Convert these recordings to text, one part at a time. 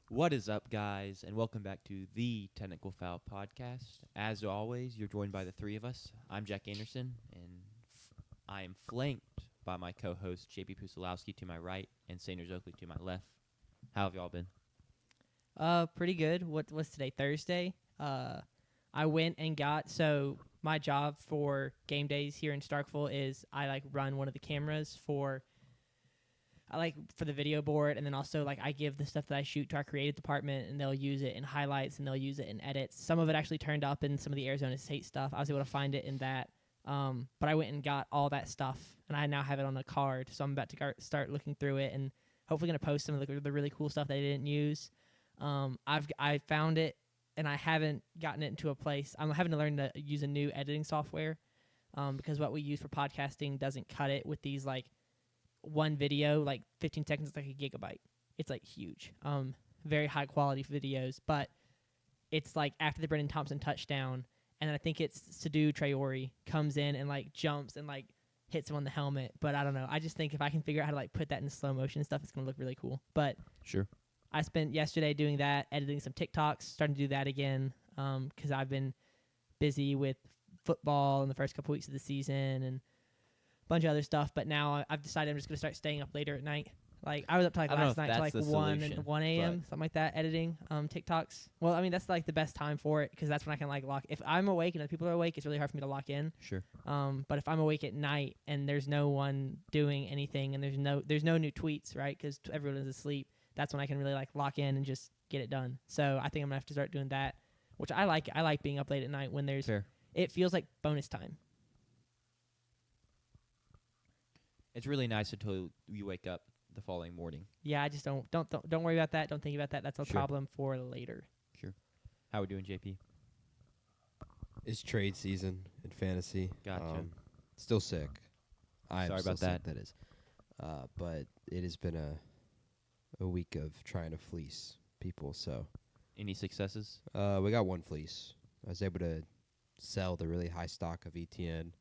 What is up, guys, and welcome back to the Technical Foul Podcast. As always, you're joined by the three of us. I'm Jack Anderson, and I am flanked by my co-host, JP Pusilowski, to my right, and Sanders Oakley to my left. How have y'all been? Pretty good. What's today? Thursday. I went and got my job for game days here in Starkville is I run one of the cameras for the video board, and then also I give the stuff that I shoot to our creative department, and they'll use it in highlights and they'll use it in edits. Some of it actually turned up in some of the Arizona State stuff. I was able to find it in that. But I went and got all that stuff, and I now have it on a card. So I'm about to start looking through it, and hopefully going to post some of the really cool stuff that I didn't use. I found it, and I haven't gotten it into a place. I'm having to learn to use a new editing software, because what we use for podcasting doesn't cut it with these one video, 15 seconds is like a gigabyte. It's huge. Very high quality videos, but it's after the Brendan Thompson touchdown, and then I think it's Sadu Traore comes in and jumps and hits him on the helmet. But I don't know. I just think if I can figure out how to put that in slow motion and stuff, it's gonna look really cool. But Sure. I spent yesterday doing that, editing some TikToks, starting to do that again, because I've been busy with football in the first couple weeks of the season and bunch of other stuff, but now I've decided I'm just going to start staying up later at night. I was up to last night to 1 a.m., something like that, editing TikToks. Well, I mean, that's the best time for it, because that's when I can lock. If I'm awake and other people are awake, it's really hard for me to lock in. Sure. But if I'm awake at night and there's no one doing anything and there's no new tweets, right, because everyone is asleep, that's when I can really lock in and just get it done. So I think I'm going to have to start doing that, which I like. I like being up late at night when it feels like bonus time. It's really nice until you wake up the following morning. Yeah, I just don't worry about that. Don't think about that. That's a Sure. problem for later. Sure. How we doing, JP? It's trade season in fantasy. Gotcha. Still sick. I am Sorry still about that. sick, that is. But it has been a week of trying to fleece people. So Any successes? we got one fleece. I was able to sell the really high stock of ETN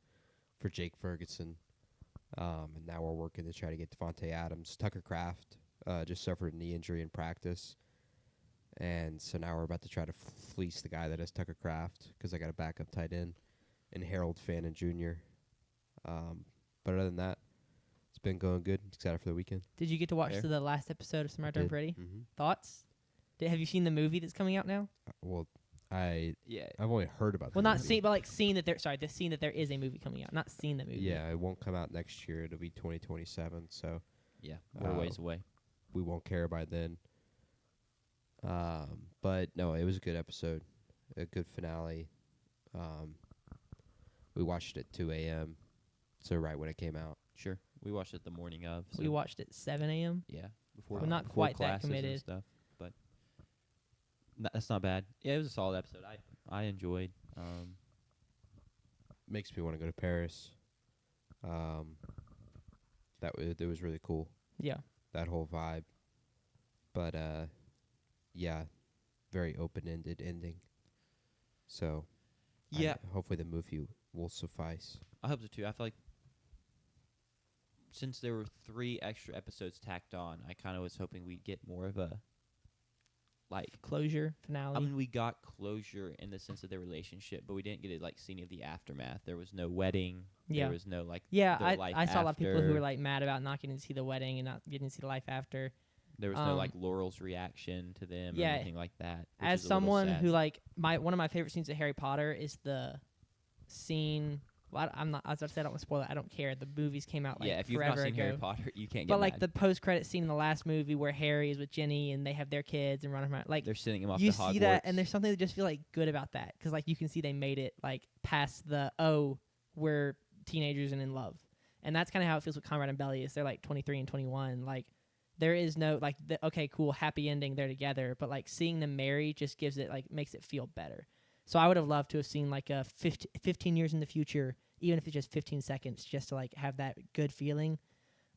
for Jake Ferguson. And now we're working to try to get Devontae Adams. Tucker Kraft just suffered a knee injury in practice. And so now we're about to try to fleece the guy that has Tucker Kraft, because I got a backup tight end in Harold Fannin Jr. But other than that, it's been going good. Excited for the weekend. Did you get to watch Fair. the last episode of Smart Darn Freddy? Mm-hmm. Thoughts? Have you seen the movie that's coming out now? Well, Yeah. I've only heard about. Well, the not movie. seen, but seen that the scene that there is a movie coming out. Not seen the movie. Yeah, it won't come out next year. It'll be 2027. So Yeah. We're a ways away. we won't care by then. But no, it was a good episode, a good finale. We watched it 2 a.m. So right when it came out. Sure. We watched it the morning of. We watched it 7 a.m. Yeah. Before We're not before quite that classes and committed. stuff, but that's not bad. Yeah, it was a solid episode. I enjoyed. Makes me want to go to Paris. It was really cool, Yeah. that whole vibe. But yeah, very open-ended ending. So Yeah. hopefully the movie will suffice. I hope so too. I feel like since there were 3 extra episodes tacked on, I kind of was hoping we'd get more of a Closure finale. I mean, we got closure in the sense of their relationship, but we didn't get see any of the aftermath. There was no wedding. Yeah. There was no yeah, their life I saw a lot of people who were after. mad about not getting to see the wedding and not getting to see the life after. There was no Um, Laurel's reaction to them yeah, or anything like that. which As is a little someone sad. who one of my favorite scenes of Harry Potter is the scene. Well, I'm not. I was about to say I don't want to spoil it. I don't care. The movies came out yeah, if you've forever not seen ago. Harry Potter, you can't get But mad. the post-credit scene in the last movie where Harry is with Jenny and they have their kids and run around, They're sending him off you to Hogwarts. see that, and there's something that just feel good about that, because you can see they made it past the we're teenagers and in love, and that's kind of how it feels with Conrad and Bellius. They're 23 and 21. There is no okay, cool, happy ending, they're together, but seeing them marry just gives it makes it feel better. So I would have loved to have seen a 15 years in the future, even if it's just 15 seconds, just to have that good feeling.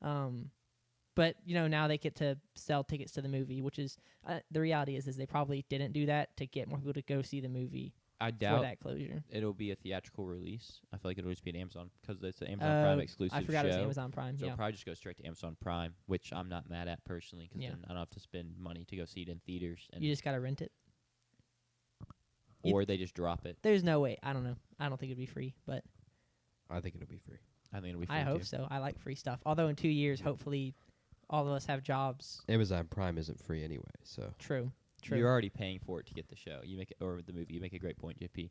But now they get to sell tickets to the movie, which is the reality is they probably didn't do that to get more people to go see the movie. I for doubt that closure. it'll be a theatrical release. I feel like it'll just be an Amazon because it's an Amazon Prime exclusive I forgot show. it was Amazon Prime. So Yeah. it'll probably just go straight to Amazon Prime, which I'm not mad at personally because Yeah. then I don't have to spend money to go see it in theaters, and You just gotta rent it. you- or they just drop it. There's no way. I don't know. I don't think it'd be free, but I think it'll be free. I think it'll be free I hope too. so. I like free stuff. Although in 2 years, hopefully, all of us have jobs. Amazon Prime isn't free anyway, so True. True. You're already paying for it to get the show. You make it, or the movie. You make a great point, JP.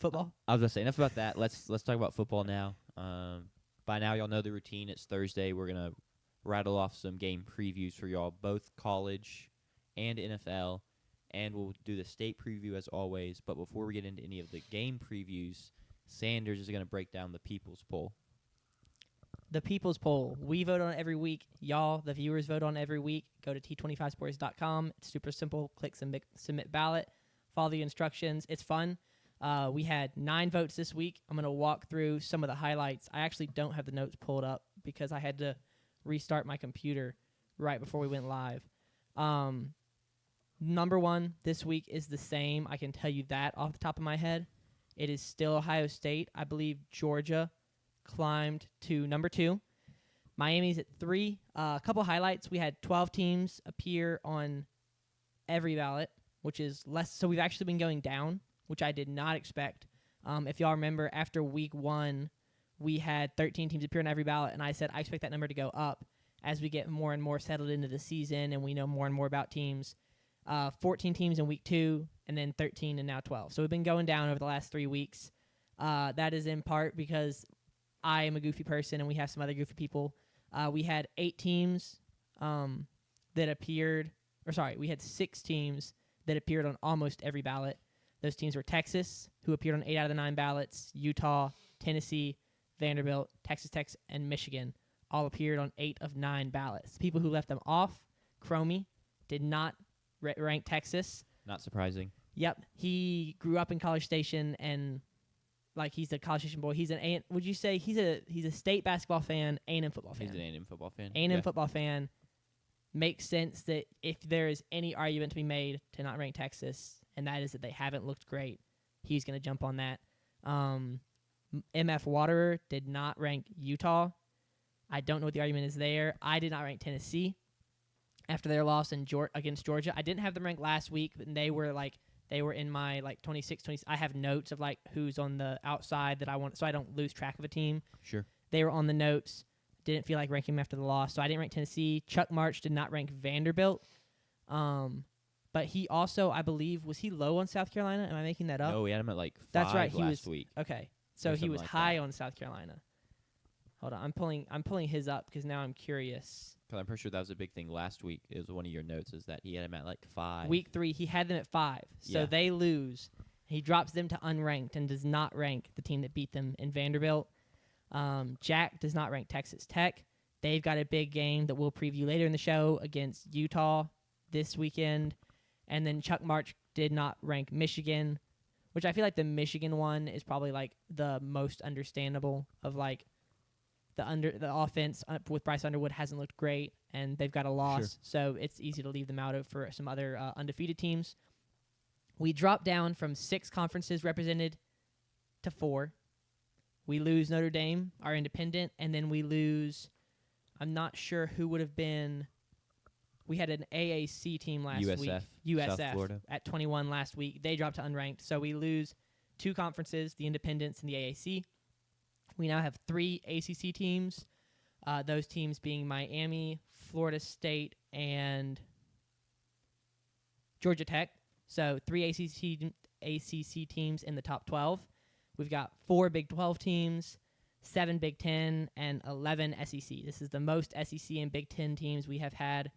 Football. I was gonna say enough about that. Let's talk about football now. By now y'all know the routine. It's Thursday. We're gonna rattle off some game previews for y'all, both college and NFL, and we'll do the state preview as always. But before we get into any of the game previews, Sanders is gonna break down the People's Poll. The People's Poll. We vote on it every week. Y'all, the viewers, vote on it every week. Go to t25sports.com. It's super simple. Click submit ballot. Follow the instructions. It's fun. We had 9 votes this week. I'm going to walk through some of the highlights. I actually don't have the notes pulled up because I had to restart my computer right before we went live. Number 1 this week is the same. I can tell you that off the top of my head. It is still Ohio State. I believe Georgia climbed to number 2. Miami's at 3. A couple highlights. We had 12 teams appear on every ballot, which is less. So we've actually been going down, which I did not expect. If y'all remember, after week 1, we had 13 teams appear on every ballot, and I said I expect that number to go up as we get more and more settled into the season and we know more and more about teams. 14 teams in week 2, and then 13 and now 12. So we've been going down over the last 3 weeks. That is in part because I am a goofy person and we have some other goofy people. We had 8 teams that appeared, we had 6 teams that appeared on almost every ballot. Those teams were Texas, who appeared on 8 out of the 9 ballots, Utah, Tennessee, Vanderbilt, Texas Tech, and Michigan all appeared on 8 of 9 ballots. People who left them off, Cromie, did not rank Texas. Not surprising. Yep, he grew up in College Station and he's a College Station boy. He's would you say he's a state basketball fan, A&M football fan? He's an A&M football fan. A&M football fan. Makes sense that if there is any argument to be made to not rank Texas, and that is that they haven't looked great, he's going to jump on that. MF Waterer did not rank Utah. I don't know what the argument is there. I did not rank Tennessee after their loss against Georgia. I didn't have them ranked last week, but they were in my 26, 20. I have notes of who's on the outside that I want, so I don't lose track of a team. Sure. They were on the notes. Didn't feel like ranking them after the loss, so I didn't rank Tennessee. Chuck March did not rank Vanderbilt. But he also, I believe, was he low on South Carolina? Am I making that up? No, we had him at 5 That's right, he last was- week. Okay, so Or he something was like high that. on South Carolina. Hold on, I'm pulling his up because now I'm curious. Because I'm pretty sure that was a big thing last week. It was one of your notes is that he had him at 5. Week 3, he had them at 5, so Yeah. they lose. He drops them to unranked and does not rank the team that beat them in Vanderbilt. Jack does not rank Texas Tech. They've got a big game that we'll preview later in the show against Utah this weekend. And then Chuck March did not rank Michigan, which I feel like the Michigan one is probably the most understandable of the offense with Bryce Underwood hasn't looked great, and they've got a loss, Sure. so it's easy to leave them out of for some other undefeated teams. We drop down from 6 conferences represented to 4. We lose Notre Dame, our independent, and then we lose. I'm not sure who would have been. We had an AAC team last week. USF, South Florida. At 21 last week. They dropped to unranked. So we lose 2 conferences, the Independents and the AAC. We now have 3 ACC teams, those teams being Miami, Florida State, and Georgia Tech. So 3 ACC teams in the top 12. We've got 4 Big 12 teams, 7 Big 10, and 11 SEC. This is the most SEC and Big 10 teams we have had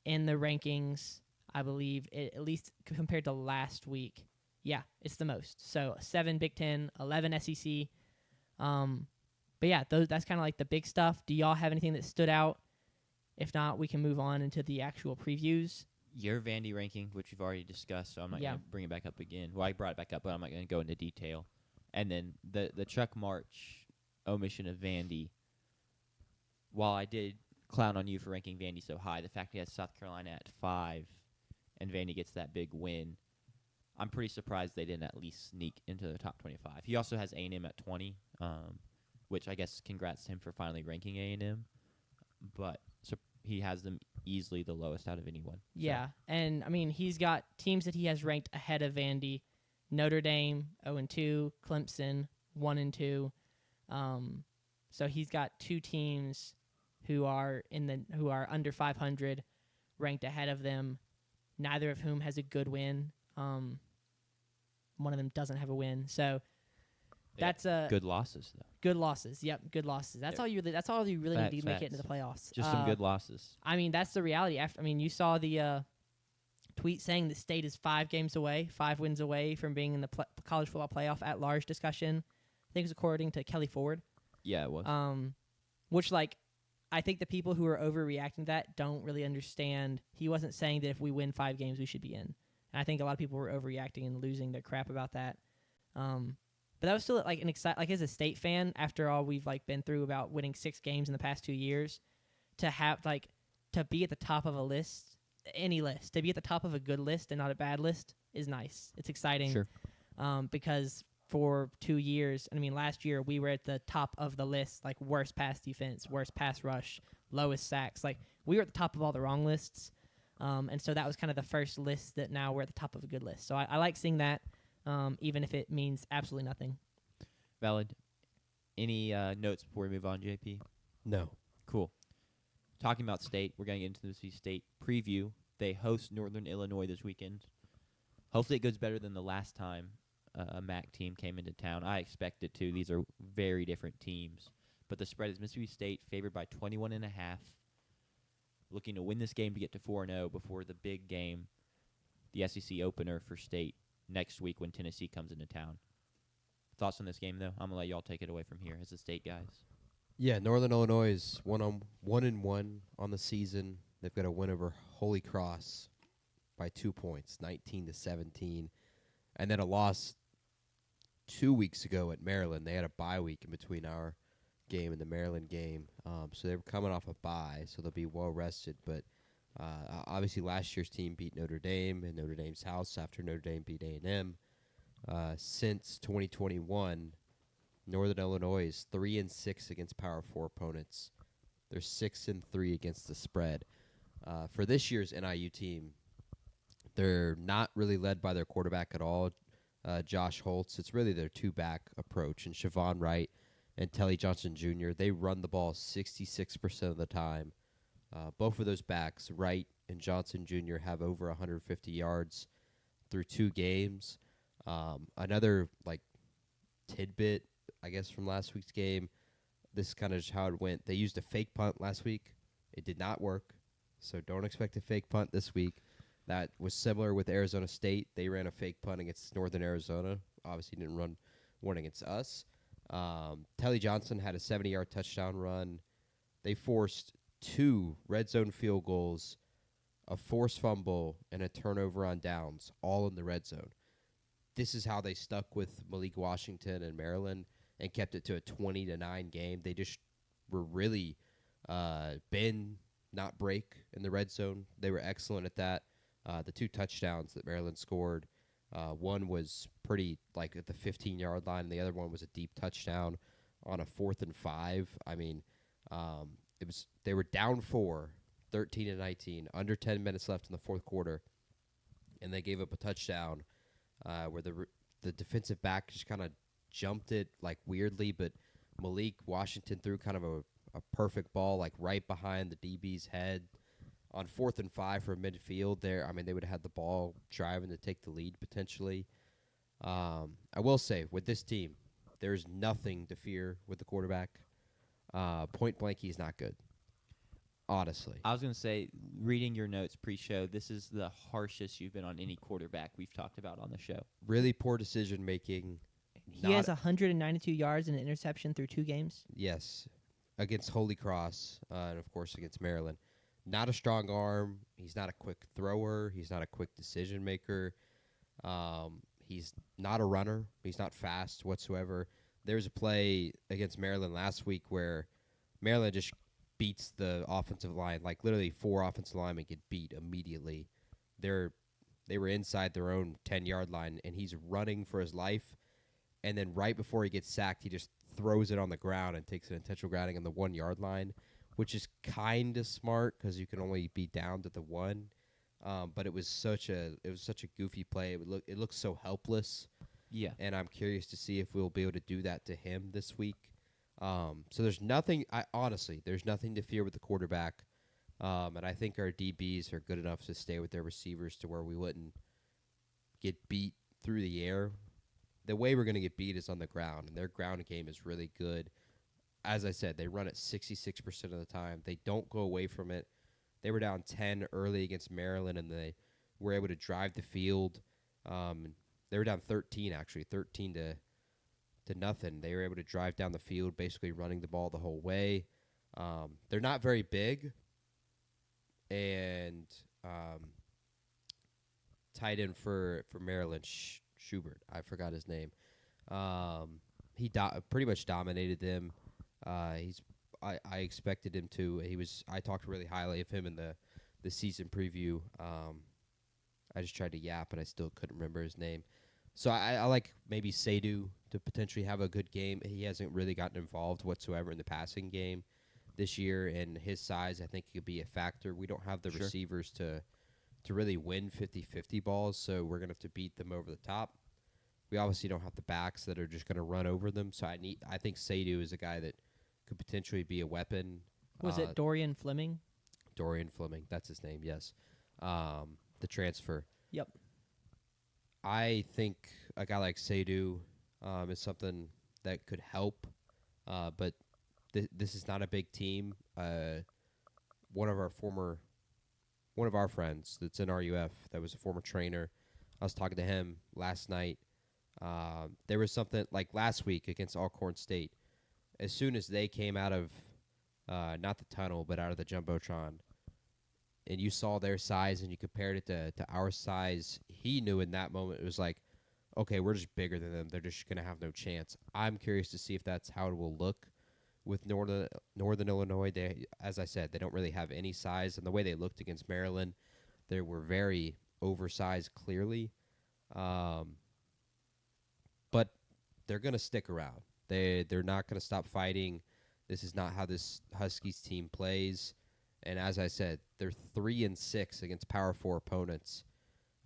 in the rankings, I believe, at least compared to last week. Yeah, it's the most. So 7 Big 10, 11 SEC. But yeah, that's kind of the big stuff. Do y'all have anything that stood out? If not, we can move on into the actual previews. Your Vandy ranking, which we've already discussed, so I'm not Yeah. going to bring it back up again. Well, I brought it back up, but I'm not going to go into detail. And then the Chuck March omission of Vandy, while I did clown on you for ranking Vandy so high, the fact he has South Carolina at 5 and Vandy gets that big win, I'm pretty surprised they didn't at least sneak into the top 25. He also has A&M at 20, which I guess congrats to him for finally ranking A&M. But he has them easily the lowest out of anyone. Yeah, and I mean he's got teams that he has ranked ahead of Vandy: Notre Dame 0-2, Clemson 1-2. So he's got 2 teams who are under 500 ranked ahead of them. Neither of whom has a good win. One of them doesn't have a win. So that's good losses though. Good losses. Yep, good losses. That's all you really need to make it into the playoffs. Just some good losses. I mean, that's the reality. You saw the tweet saying the state is 5 wins away from being in the college football playoff at large discussion. I think it was according to Kelly Ford. Yeah, it was. Which I think the people who are overreacting to that don't really understand. He wasn't saying that if we win 5 games, we should be in. And I think a lot of people were overreacting and losing their crap about that. But that was still as a state fan, after all we've been through about winning 6 games in the past 2 years, to have to be at the top of a list, any list, to be at the top of a good list and not a bad list is nice. It's exciting. Sure. Because for 2 years, last year we were at the top of the list, worst pass defense, worst pass rush, lowest sacks. We were at the top of all the wrong lists. And so that was kind of the first list that now we're at the top of a good list. So I like seeing that. Even if it means absolutely nothing. Valid. Any notes before we move on, JP? No. Cool. Talking about state, we're going to get into the Mississippi State preview. They host Northern Illinois this weekend. Hopefully it goes better than the last time a MAC team came into town. I expect it to. These are very different teams. But the spread is Mississippi State favored by 21.5. Looking to win this game to get to 4-0 before the big game, the SEC opener for State next week when Tennessee comes into town. Thoughts on this game, though? I'm going to let y'all take it away from here as the State guys. Yeah, Northern Illinois is 1-1 on the season. They've got a win over Holy Cross by 2 points, 19-17. And then a loss 2 weeks ago at Maryland. They had a bye week in between our game and the Maryland game. So they were coming off a bye, so they'll be well-rested. But obviously last year's team beat Notre Dame in Notre Dame's house after Notre Dame beat A&M. Since 2021, Northern Illinois is 3-6 against Power 4 opponents. They're 6-3 against the spread. For this year's NIU team, they're not really led by their quarterback at all, Josh Holtz. It's really their 2-back approach, and Siobhan Wright and Telly Johnson Jr., they run the ball 66% of the time. Both of those backs, Wright and Johnson Jr., have over 150 yards through 2 games. Another tidbit, I guess, from last week's game, this is kind of how it went. They used a fake punt last week. It did not work, so don't expect a fake punt this week. That was similar with Arizona State. They ran a fake punt against Northern Arizona. Obviously didn't run one against us. Telly Johnson had a 70-yard touchdown run. They forced 2 red zone field goals, a forced fumble, and a turnover on downs, all in the red zone. This is how they stuck with Malik Washington and Maryland and kept it to a 20-9 game. They just were really bend, not break in the red zone. They were excellent at that. The 2 touchdowns that Maryland scored, one was pretty at the 15-yard line, and the other one was a deep touchdown on a 4th and 5. They were down 4, 13-19, under 10 minutes left in the fourth quarter, and they gave up a touchdown where the defensive back just kind of jumped it weirdly, but Malik Washington threw kind of a perfect ball right behind the DB's head on 4th and 5 from midfield there. They would have had the ball driving to take the lead potentially. I will say, with this team, there's nothing to fear with the quarterback. Point blank, he's not good. Honestly. I was going to say, reading your notes pre-show, this is the harshest you've been on any quarterback we've talked about on the show. Really poor decision-making. He has 192 yards and an interception through 2 games. Yes, against Holy Cross and, of course, against Maryland. Not a strong arm. He's not a quick thrower. He's not a quick decision maker. He's not a runner. He's not fast whatsoever. There was a play against Maryland last week where Maryland just beats the offensive line. Literally 4 offensive linemen get beat immediately. They they were inside their own 10-yard line, and he's running for his life. And then right before he gets sacked, he just throws it on the ground and takes an intentional grounding on the 1-yard line, which is kind of smart because you can only be down to the 1. But it was such a goofy play. It looks so helpless. Yeah. And I'm curious to see if we'll be able to do that to him this week. So there's nothing. There's nothing to fear with the quarterback. And I think our DBs are good enough to stay with their receivers to where we wouldn't get beat through the air. The way we're going to get beat is on the ground, and their ground game is really good. As I said, they run it 66% of the time. They don't go away from it. They were down 10 early against Maryland, and they were able to drive the field. They were down 13, actually, 13 to nothing. They were able to drive down the field, basically running the ball the whole way. They're not very big, and tight end for Maryland, Schubert. I forgot his name. He pretty much dominated them. I expected him to. I talked really highly of him in the season preview. I just tried to yap, and I still couldn't remember his name. So I like maybe Seydu to potentially have a good game. He hasn't really gotten involved whatsoever in the passing game this year, and his size, I think, could be a factor. We don't have the receivers to really win 50-50 balls, so we're going to have to beat them over the top. We obviously don't have the backs that are just going to run over them, so I think Seydu is a guy that could potentially be a weapon. Was it Dorian Fleming? Dorian Fleming, that's his name, yes. The transfer. Yep. I think a guy like Seydu is something that could help, but this is not a big team. One of our friends that's in RUF that was a former trainer, I was talking to him last night. There was something like last week against Alcorn State. As soon as they came out of not the tunnel but out of the Jumbotron, and you saw their size and you compared it to our size, he knew in that moment it was like, okay, we're just bigger than them. They're just going to have no chance. I'm curious to see if that's how it will look with Northern Illinois. They, as I said, they don't really have any size, and the way they looked against Maryland, they were very oversized clearly. But they're going to stick around. They're not going to stop fighting. This is not how this Huskies team plays. And as I said, they're 3-6 against Power 4 opponents.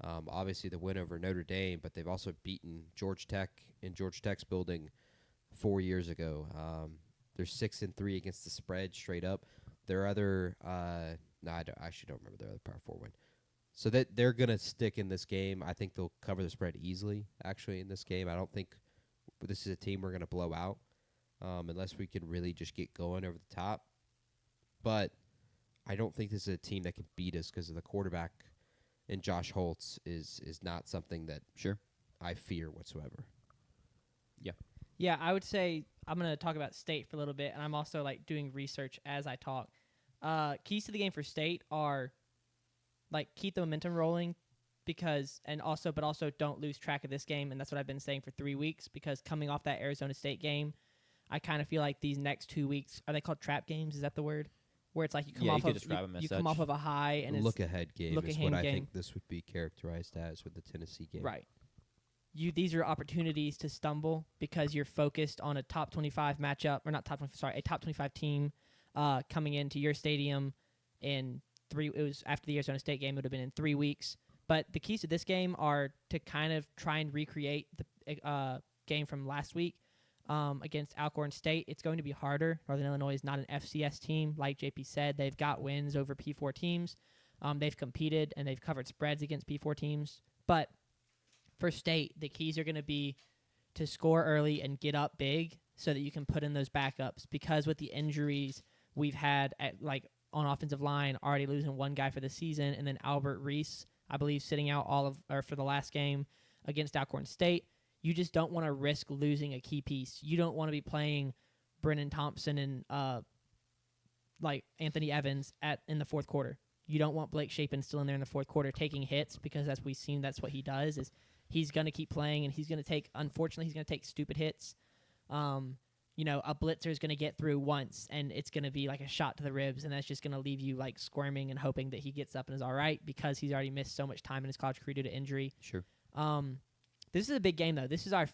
Obviously, the win over Notre Dame, but they've also beaten Georgia Tech in Georgia Tech's building 4 years ago. They're 6-3 against the spread straight up. Their other, I actually don't remember their other Power 4 win. So they're going to stick in this game. I think they'll cover the spread easily, actually, in this game. I don't think this is a team we're going to blow out unless we can really just get going over the top. But I don't think this is a team that can beat us because of the quarterback and Josh Holtz is not something that I fear whatsoever. Yeah. Yeah, I would say I'm going to talk about State for a little bit, and I'm also like doing research as I talk. Keys to the game for State are like keep the momentum rolling but also don't lose track of this game, and that's what I've been saying for 3 weeks because coming off that Arizona State game, I kind of feel like these next 2 weeks, are they called trap games? Is that the word? Where it's like you come off of a high and look ahead game is what I think this would be characterized as with the Tennessee game. Right. These are opportunities to stumble because you're focused on a top 25 matchup, or not top 25, sorry, a top 25 team coming into your stadium in it was after the Arizona State game, it would have been in 3 weeks. But the keys to this game are to kind of try and recreate the game from last week against Alcorn State. It's going to be harder. Northern Illinois is not an FCS team. Like JP said, they've got wins over P4 teams. They've competed, and they've covered spreads against P4 teams. But for State, the keys are going to be to score early and get up big so that you can put in those backups. Because with the injuries we've had on offensive line, already losing one guy for the season, and then Albert Reese, I believe, sitting out for the last game against Alcorn State. You just don't want to risk losing a key piece. You don't want to be playing Brennan Thompson and Anthony Evans in the fourth quarter. You don't want Blake Shapen still in there in the fourth quarter taking hits because as we've seen, that's what he does. Is he's going to keep playing and he's going to take stupid hits. a blitzer is going to get through once and it's going to be like a shot to the ribs, and that's just going to leave you like squirming and hoping that he gets up and is all right because he's already missed so much time in his college career due to injury. Sure. This is a big game though. This is our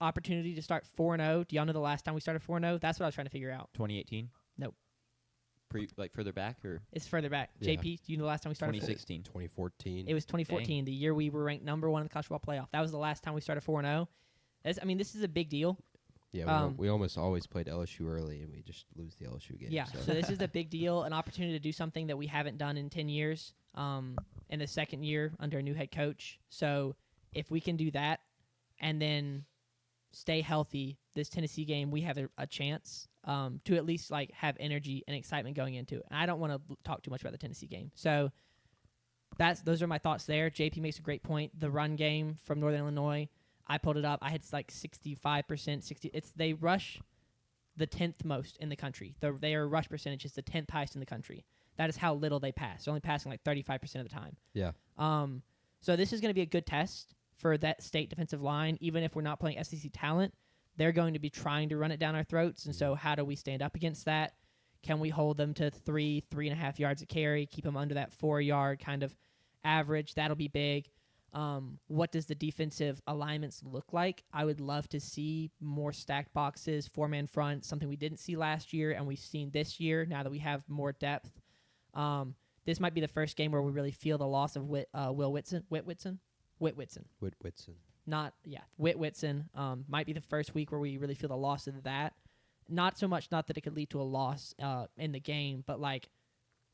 opportunity to start 4-0. Do y'all know the last time we started 4-0? That's what I was trying to figure out. 2018. Nope. Further back or It's further back. Yeah. JP, do you know the last time we started? 2016. 2014. It was 2014, the year we were ranked number 1 in the college football playoff. That was the last time we started 4-0. This is a big deal. Yeah, we almost always played LSU early, and we just lose the LSU game. Yeah, so this is a big deal, an opportunity to do something that we haven't done in 10 years, in the second year under a new head coach. So if we can do that and then stay healthy, this Tennessee game, we have a chance to at least like have energy and excitement going into it. And I don't want to talk too much about the Tennessee game. So those are my thoughts there. JP makes a great point. The run game from Northern Illinois, I pulled it up. I had like 65%, 60. They rush the 10th most in the country. Their rush percentage is the 10th highest in the country. That is how little they pass. They're only passing like 35% of the time. Yeah. So this is going to be a good test for that state defensive line. Even if we're not playing SEC talent, they're going to be trying to run it down our throats. And so how do we stand up against that? Can we hold them to 3.5 yards a carry, keep them under that 4-yard kind of average? That'll be big. What does the defensive alignments look like? I would love to see more stacked boxes, 4-man front, something we didn't see last year and we've seen this year now that we have more depth. This might be the first game where we really feel the loss of Will Whitson. Whitwitson. Whitwitson. Might be the first week where we really feel the loss of that. Not so much, not that it could lead to a loss in the game, but like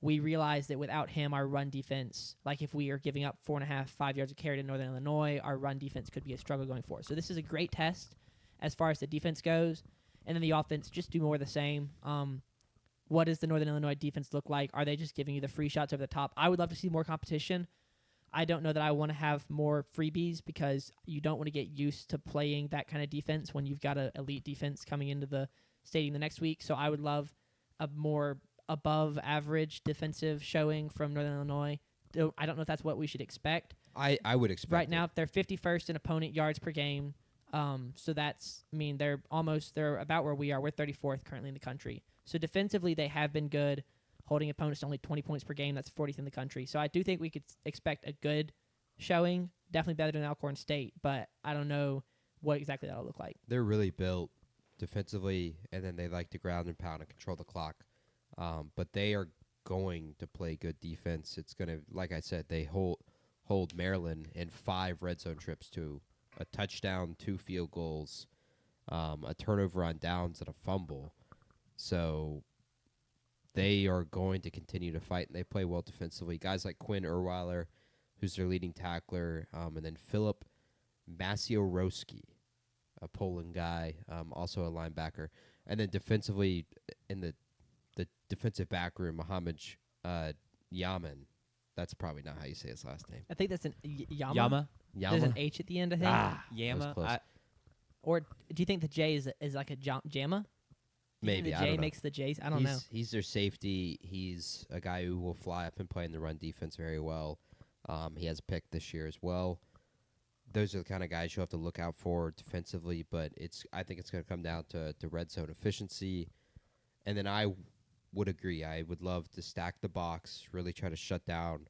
we realize that without him, our run defense, like if we are giving up 4.5, 5 yards of carry to Northern Illinois, our run defense could be a struggle going forward. So this is a great test as far as the defense goes. And then the offense, just do more of the same. What does the Northern Illinois defense look like? Are they just giving you the free shots over the top? I would love to see more competition. I don't know that I want to have more freebies because you don't want to get used to playing that kind of defense when you've got an elite defense coming into the stadium the next week. So I would love a more above average defensive showing from Northern Illinois. I don't know if that's what we should expect. I would expect right now they're 51st in opponent yards per game. So that's, they're about where we are. We're 34th currently in the country. So defensively they have been good, holding opponents to only 20 points per game. That's 40th in the country. So I do think we could expect a good showing, definitely better than Alcorn State, but I don't know what exactly that'll look like. They're really built defensively, and then they like to ground and pound and control the clock. But they are going to play good defense. It's going to, like I said, they hold Maryland in 5 red zone trips to a touchdown, 2 field goals, a turnover on downs, and a fumble. So they are going to continue to fight, and they play well defensively. Guys like Quinn Erweiler, who's their leading tackler, and then Philip Maciorowski, a Poland guy, also a linebacker. And then defensively, in the defensive back room, Muhammad Yaman. That's probably not how you say his last name. I think that's an Yama. Yama. There's an H at the end, I think. Yama. Or do you think the J is like a Jamma? Maybe. The I J don't know. makes the J's. I don't know. He's their safety. He's a guy who will fly up and play in the run defense very well. He has a pick this year as well. Those are the kind of guys you'll have to look out for defensively, but I think it's going to come down to red zone efficiency. And then I would agree. I would love to stack the box, really try to shut down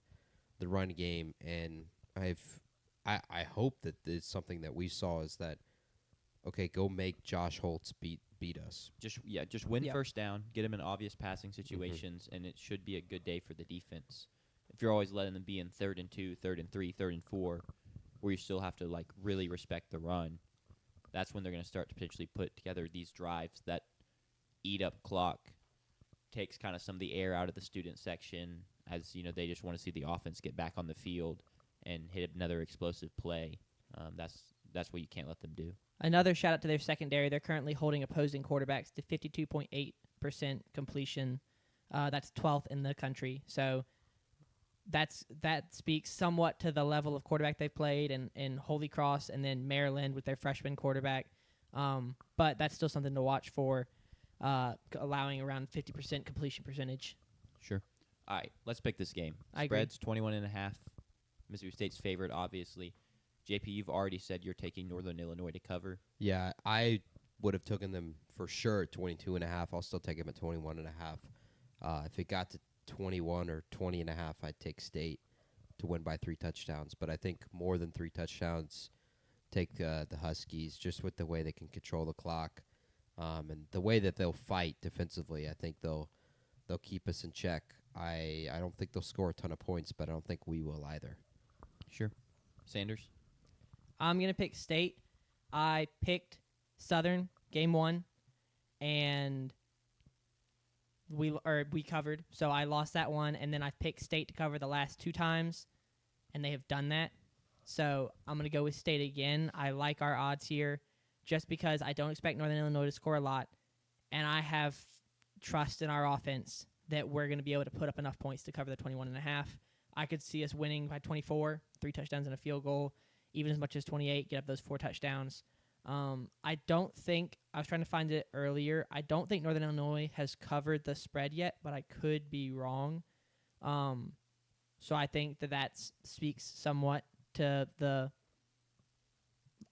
the run game. And I hope that it's something that we saw is that, okay, go make Josh Holtz beat us. Just win first down, get him in obvious passing situations, and it should be a good day for the defense. If you're always letting them be in 3rd and 2, 3rd and 3, 3rd and 4, where you still have to like really respect the run, that's when they're going to start to potentially put together these drives that eat up clock, takes kind of some of the air out of the student section, as they just want to see the offense get back on the field and hit another explosive play. That's what you can't let them do. Another shout out to their secondary. They're currently holding opposing quarterbacks to 52.8% completion. That's 12th in the country. So that speaks somewhat to the level of quarterback they've played in Holy Cross and then Maryland with their freshman quarterback. But that's still something to watch for, allowing around 50% completion percentage. Sure. All right, let's pick this game. I agree. Spread's 21.5. Mississippi State's favorite, obviously. JP, you've already said you're taking Northern Illinois to cover. Yeah, I would have taken them for sure at 22.5. I'll still take them at 21.5. If it got to 21 or 20.5, I'd take State to win by 3 touchdowns. But I think more than 3 touchdowns, take the Huskies just with the way they can control the clock, and the way that they'll fight defensively. I think they'll keep us in check. I don't think they'll score a ton of points, but I don't think we will either. Sure. Sanders? I'm going to pick State. I picked Southern game 1, and we covered. So I lost that one, and then I picked State to cover the last 2 times, and they have done that. So I'm going to go with State again. I like our odds here just because I don't expect Northern Illinois to score a lot, and I have trust in our offense that we're going to be able to put up enough points to cover the 21.5. I could see us winning by 24, 3 touchdowns and a field goal, even as much as 28, get up those 4 touchdowns. I don't think, I was trying to find it earlier, I don't think Northern Illinois has covered the spread yet, but I could be wrong. So I think that speaks somewhat to the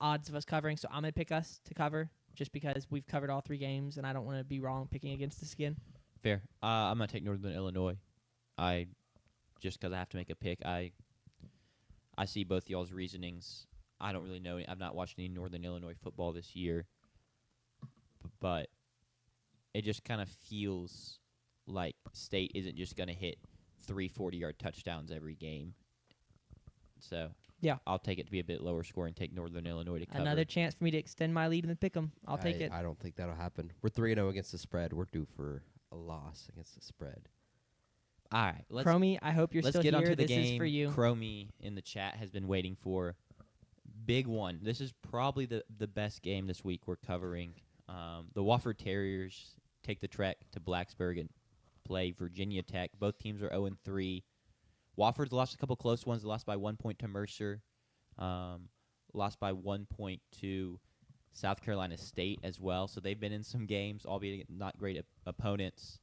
odds of us covering. So I'm going to pick us to cover just because we've covered all 3 games, and I don't want to be wrong picking against us again. Fair. I'm going to take Northern Illinois. Just because I have to make a pick. I see both y'all's reasonings. I don't really know. I've not watched any Northern Illinois football this year. But it just kind of feels like State isn't just going to hit 3 40-yard touchdowns every game. So yeah, I'll take it to be a bit lower score and take Northern Illinois to cover. Another chance for me to extend my lead in the pick'em. I'll take it. I don't think that'll happen. We're 3-0 against the spread. We're due for a loss against the spread. All right. Chromie, I hope you're still get here. Onto the this game. is for you. Chromie in the chat has been waiting for big one. This is probably the best game this week we're covering. The Wofford Terriers take the trek to Blacksburg and play Virginia Tech. Both teams are 0-3. Wofford's lost a couple close ones. They lost by 1 point to Mercer. Lost by 1 point to South Carolina State as well. So they've been in some games, albeit not great opponents.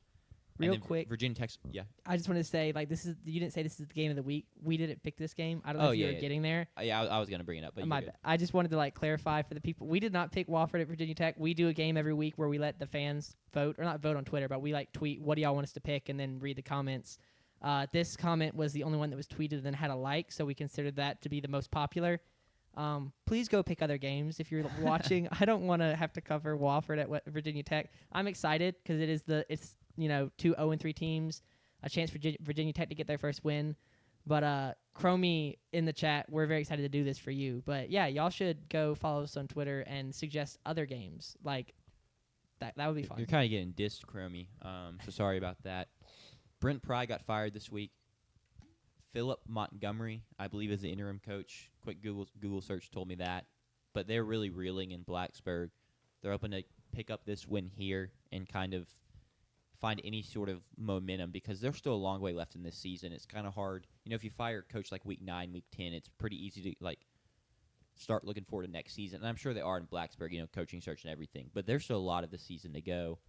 Real quick, Virginia Tech. Yeah, I just want to say, you didn't say this is the game of the week. We didn't pick this game. I don't know if you were getting there. I was gonna bring it up, but I just wanted to clarify for the people. We did not pick Wofford at Virginia Tech. We do a game every week where we let the fans vote, or not vote on Twitter, but we tweet what do y'all want us to pick, and then read the comments. This comment was the only one that was tweeted and had a like, so we considered that to be the most popular. Please go pick other games if you're watching. I don't want to have to cover Wofford at Virginia Tech. I'm excited because it's 2 0-3 teams, a chance for Virginia Tech to get their first win. But Chromie in the chat, we're very excited to do this for you. But yeah, y'all should go follow us on Twitter and suggest other games like that. That would be fun. You're kind of getting dissed, Chromie. So sorry about that. Brent Pry got fired this week. Philip Montgomery, I believe, is the interim coach. Quick Google search told me that. But they're really reeling in Blacksburg. They're hoping to pick up this win here and kind of find any sort of momentum because there's still a long way left in this season. It's kind of hard. If you fire a coach like week 9, week 10, it's pretty easy to start looking forward to next season. And I'm sure they are in Blacksburg, coaching search and everything. But there's still a lot of the season to go.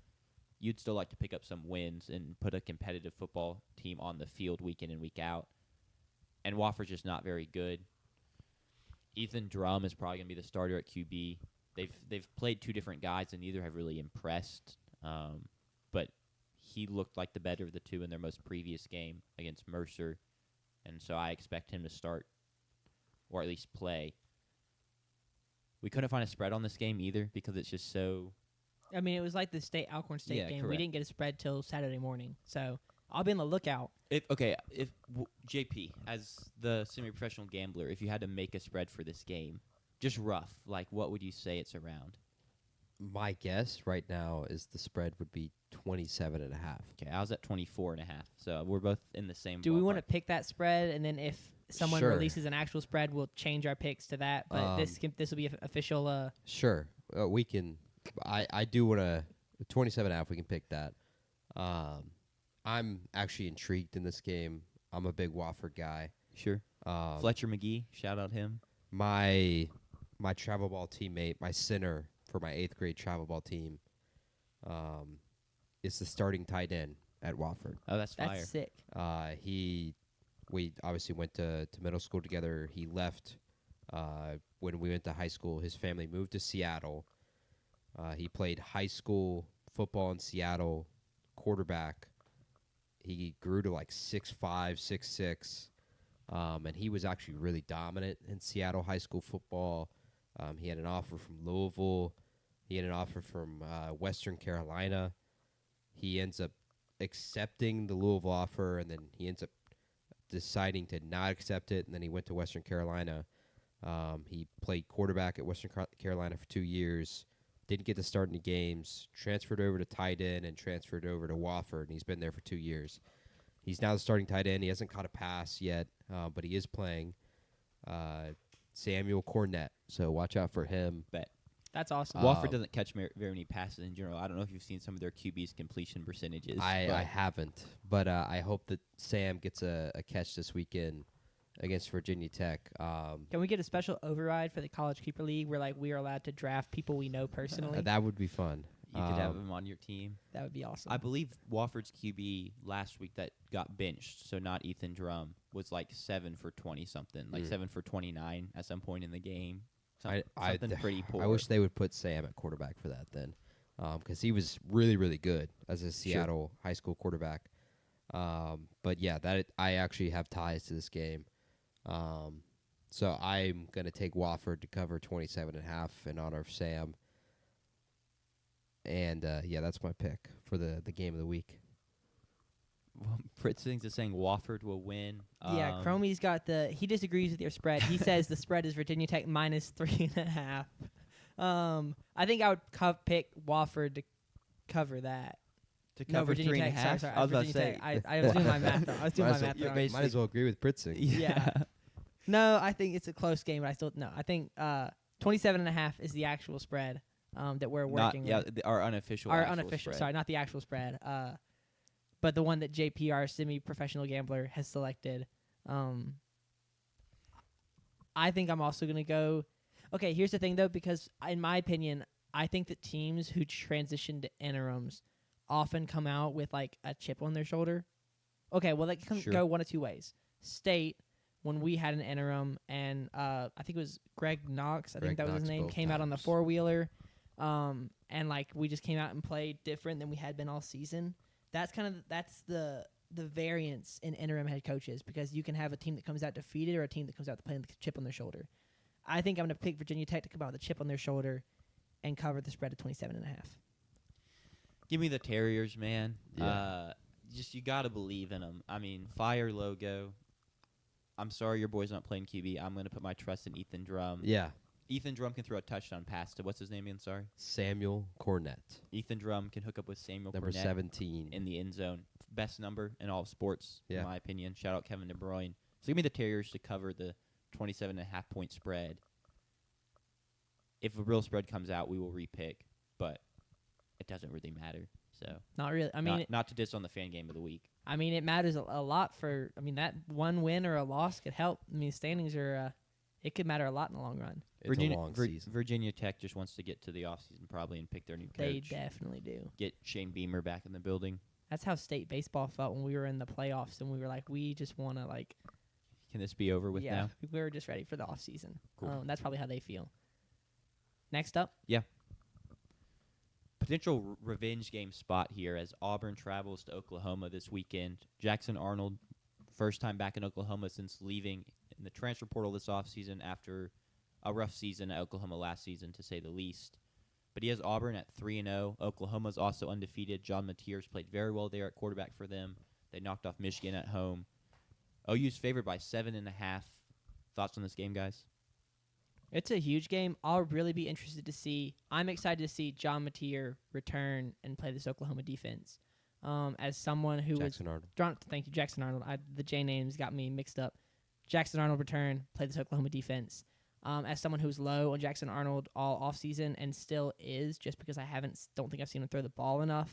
You'd still like to pick up some wins and put a competitive football team on the field week in and week out. And Wofford's just not very good. Ethan Drum is probably going to be the starter at QB. They've played 2 different guys, and neither have really impressed. But he looked like the better of the 2 in their most previous game against Mercer. And so I expect him to start or at least play. We couldn't find a spread on this game either because it's just so... I mean, it was like the Alcorn State game. Correct. We didn't get a spread till Saturday morning. So I'll be on the lookout. If JP, as the semi-professional gambler, if you had to make a spread for this game, just rough, what would you say it's around? My guess right now is the spread would be 27.5. Okay, I was at 24.5, so we're both in the same. Do we want to pick that spread, and then if someone releases an actual spread, we'll change our picks to that? But this will be official. Sure, we can. I do want to 27.5. We can pick that. I'm actually intrigued in this game. I'm a big Wofford guy. Sure. Fletcher McGee, shout out him. My travel ball teammate, my center for my 8th grade travel ball team, is the starting tight end at Wofford. Oh, that's fire. That's sick. We obviously went to middle school together. He left when we went to high school. His family moved to Seattle, He played high school football in Seattle, quarterback. He grew to like 6'5", 6'6", and he was actually really dominant in Seattle high school football. He had an offer from Louisville. He had an offer from Western Carolina. He ends up accepting the Louisville offer, and then he ends up deciding to not accept it, and then he went to Western Carolina. He played quarterback at Western Carolina for 2 years, didn't get to start any games, transferred over to tight end, and transferred over to Wofford, and he's been there for 2 years. He's now the starting tight end. He hasn't caught a pass yet, but he is playing. Samuel Cornett, so watch out for him. Bet. That's awesome. Wofford doesn't catch very many passes in general. I don't know if you've seen some of their QB's completion percentages. I haven't, but I hope that Sam gets a catch this weekend against Virginia Tech. Can we get a special override for the College Keeper League where like we are allowed to draft people we know personally? That would be fun. You could have him on your team. That would be awesome. I believe Wofford's QB last week that got benched, so not Ethan Drum, was like 7 for 20-something, like 7 for 29 at some point in the game. Something pretty poor. I wish they would put Sam at quarterback for that then, because he was really, really good as a Seattle high school quarterback. But yeah, I actually have ties to this game. So I'm going to take Wofford to cover 27.5 in honor of Sam. And, yeah, that's my pick for the game of the week. Well, Fritzings is saying Wofford will win. Yeah, Cromie's got he disagrees with your spread. He says the spread is Virginia Tech -3.5. I think I would pick Wofford to cover that. To cover Virginia 3.5? Tech. Sorry, I was about to Virginia say. Tech. I was doing my math. I was doing my math wrong. Might as well agree with Pritzing. Yeah. No, I think it's a close game, but I think 27.5 is the actual spread that we're working with. Yeah, our unofficial Unofficial, spread. sorry, not the actual spread. But the one that JP, our semi-professional gambler, has selected. I think I'm also going to go. Okay, here's the thing, though, because in my opinion, I think that teams who transition to interims often come out with like a chip on their shoulder. Okay, well, that can go one of two ways. State, when we had an interim, and I think it was Greg Knox, I think that was his name, came out on the four-wheeler, and like we just came out and played different than we had been all season. That's the variance in interim head coaches, because you can have a team that comes out defeated or a team that comes out playing with a chip on their shoulder. I think I'm going to pick Virginia Tech to come out with a chip on their shoulder and cover the spread of 27.5. Give me the Terriers, man. Yeah. You got to believe in them. I mean, fire logo. I'm sorry your boy's not playing QB. I'm going to put my trust in Ethan Drum. Yeah. Ethan Drum can throw a touchdown pass to, what's his name again, sorry? Samuel Cornett. Ethan Drum can hook up with Samuel Number Cornett 17. in the end zone. Best number in all of sports, Yeah. in my opinion. Shout out Kevin De Bruyne. So give me the Terriers to cover the 27.5-point spread. If a real spread comes out, we will repick, but it doesn't really matter. So Not really. I mean, not to diss on the fan game of the week. I mean, it matters a lot for. I mean, that one win or a loss could help. I mean, standings are. It could matter a lot in the long run. It's a long season. Virginia Tech just wants to get to the offseason probably and pick their new coach. They definitely do. Get Shane Beamer back in the building. That's how state baseball felt when we were in the playoffs, and we were like, we just want to like. Can this be over with now? We were just ready for the off season. Cool. That's probably how they feel. Next up. Yeah. Potential revenge game spot here as Auburn travels to Oklahoma this weekend. Jackson Arnold, first time back in Oklahoma since leaving in the transfer portal this offseason after a rough season at Oklahoma last season, to say the least. But he has Auburn at 3-0. Oklahoma's also undefeated. John Mateers played very well there at quarterback for them. They knocked off Michigan at home. OU's favored by 7.5. Thoughts on this game, guys? It's a huge game. I'll really be interested to see. I'm excited to see John Mateer return and play this Oklahoma defense. As someone who Jackson Arnold. Thank you, Jackson Arnold. The J names got me mixed up. Jackson Arnold return, play this Oklahoma defense. As someone who's low on Jackson Arnold all offseason and still is, just because I don't think I've seen him throw the ball enough.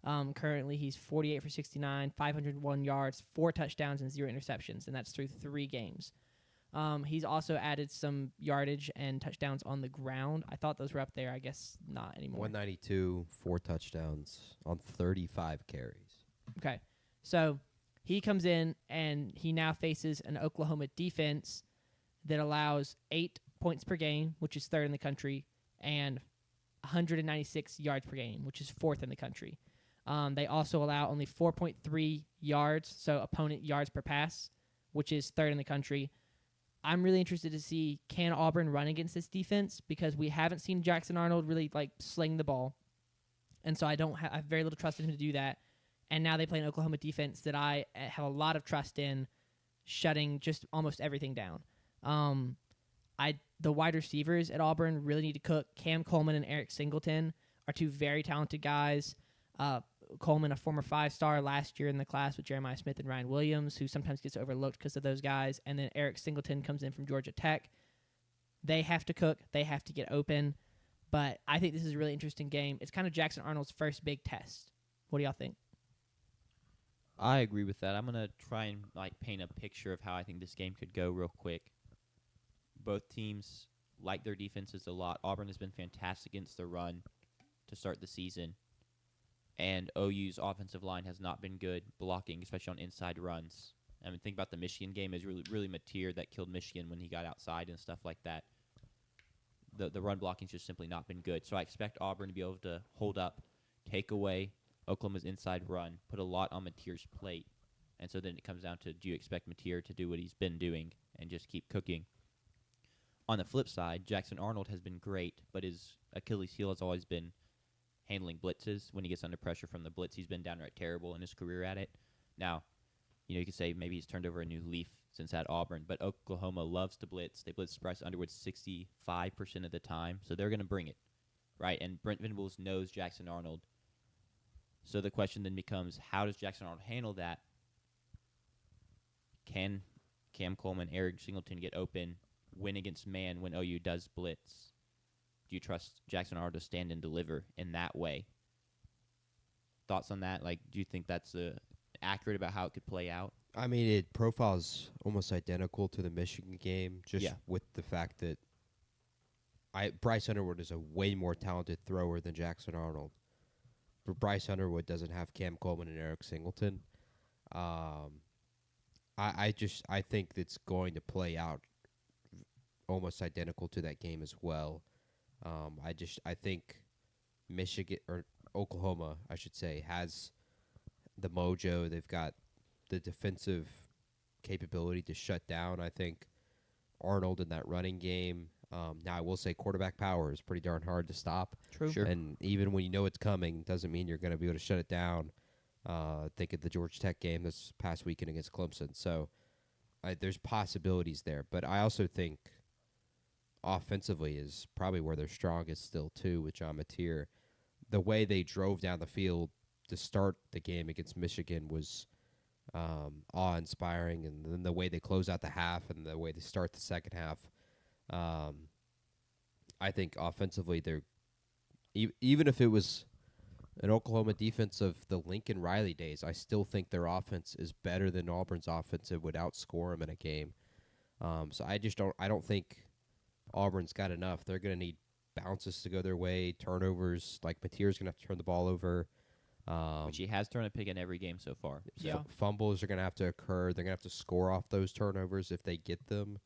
Currently, he's 48 for 69, 501 yards, 4 touchdowns, and 0 interceptions, and that's through 3 games. He's also added some yardage and touchdowns on the ground. I thought those were up there. I guess not anymore. 192, 4 touchdowns on 35 carries. Okay. So he comes in, and he now faces an Oklahoma defense that allows 8 points per game, which is 3rd in the country, and 196 yards per game, which is 4th in the country. They also allow only 4.3 yards, so opponent yards per pass, which is 3rd in the country. I'm really interested to see, can Auburn run against this defense, because we haven't seen Jackson Arnold really sling the ball, and so I have very little trust in him to do that. And now they play an Oklahoma defense that I have a lot of trust in, shutting just almost everything down. The wide receivers at Auburn really need to cook. Cam Coleman and Eric Singleton are 2 very talented guys. Coleman, a former 5-star last year in the class with Jeremiah Smith and Ryan Williams, who sometimes gets overlooked because of those guys. And then Eric Singleton comes in from Georgia Tech. They have to cook. They have to get open. But I think this is a really interesting game. It's kind of Jackson Arnold's first big test. What do y'all think? I agree with that. I'm going to try and paint a picture of how I think this game could go real quick. Both teams like their defenses a lot. Auburn has been fantastic against the run to start the season. And OU's offensive line has not been good blocking, especially on inside runs. I mean, think about the Michigan game. It was really Mateer that killed Michigan when he got outside and stuff like that. The run blocking's just simply not been good. So I expect Auburn to be able to hold up, take away Oklahoma's inside run, put a lot on Mateer's plate. And so then it comes down to, do you expect Mateer to do what he's been doing and just keep cooking? On the flip side, Jackson Arnold has been great, but his Achilles heel has always been handling blitzes. When he gets under pressure from the blitz, he's been downright terrible in his career at it. Now, you could say maybe he's turned over a new leaf since at Auburn, but Oklahoma loves to blitz. They blitz Bryce Underwood 65% of the time, so they're going to bring it, right? And Brent Venables knows Jackson Arnold. So the question then becomes, how does Jackson Arnold handle that? Can Cam Coleman, Eric Singleton get open, win against man when OU does blitz? Do you trust Jackson Arnold to stand and deliver in that way? Thoughts on that? Do you think that's accurate about how it could play out? I mean, it profiles almost identical to the Michigan game, just with the fact that Bryce Underwood is a way more talented thrower than Jackson Arnold. But Bryce Underwood doesn't have Cam Coleman and Eric Singleton. I think it's going to play out almost identical to that game as well. I think Michigan or Oklahoma, I should say, has the mojo. They've got the defensive capability to shut down, I think, Arnold in that running game. Now, I will say quarterback power is pretty darn hard to stop. True. Sure. And even when you know it's coming, doesn't mean you're going to be able to shut it down. Think of the Georgia Tech game this past weekend against Clemson. So there's possibilities there. But I also think offensively is probably where they're strongest still, too, with John Mateer. The way they drove down the field to start the game against Michigan was awe-inspiring, and then the way they close out the half and the way they start the second half, I think offensively they're even if it was an Oklahoma defense of the Lincoln Riley days, I still think their offense is better than Auburn's offense. It would outscore them in a game. So I don't think Auburn's got enough. They're going to need bounces to go their way, turnovers. Mateer's going to have to turn the ball over. Which he has turned a pig in every game so far. Yeah. Fumbles are going to have to occur. They're going to have to score off those turnovers if they get them.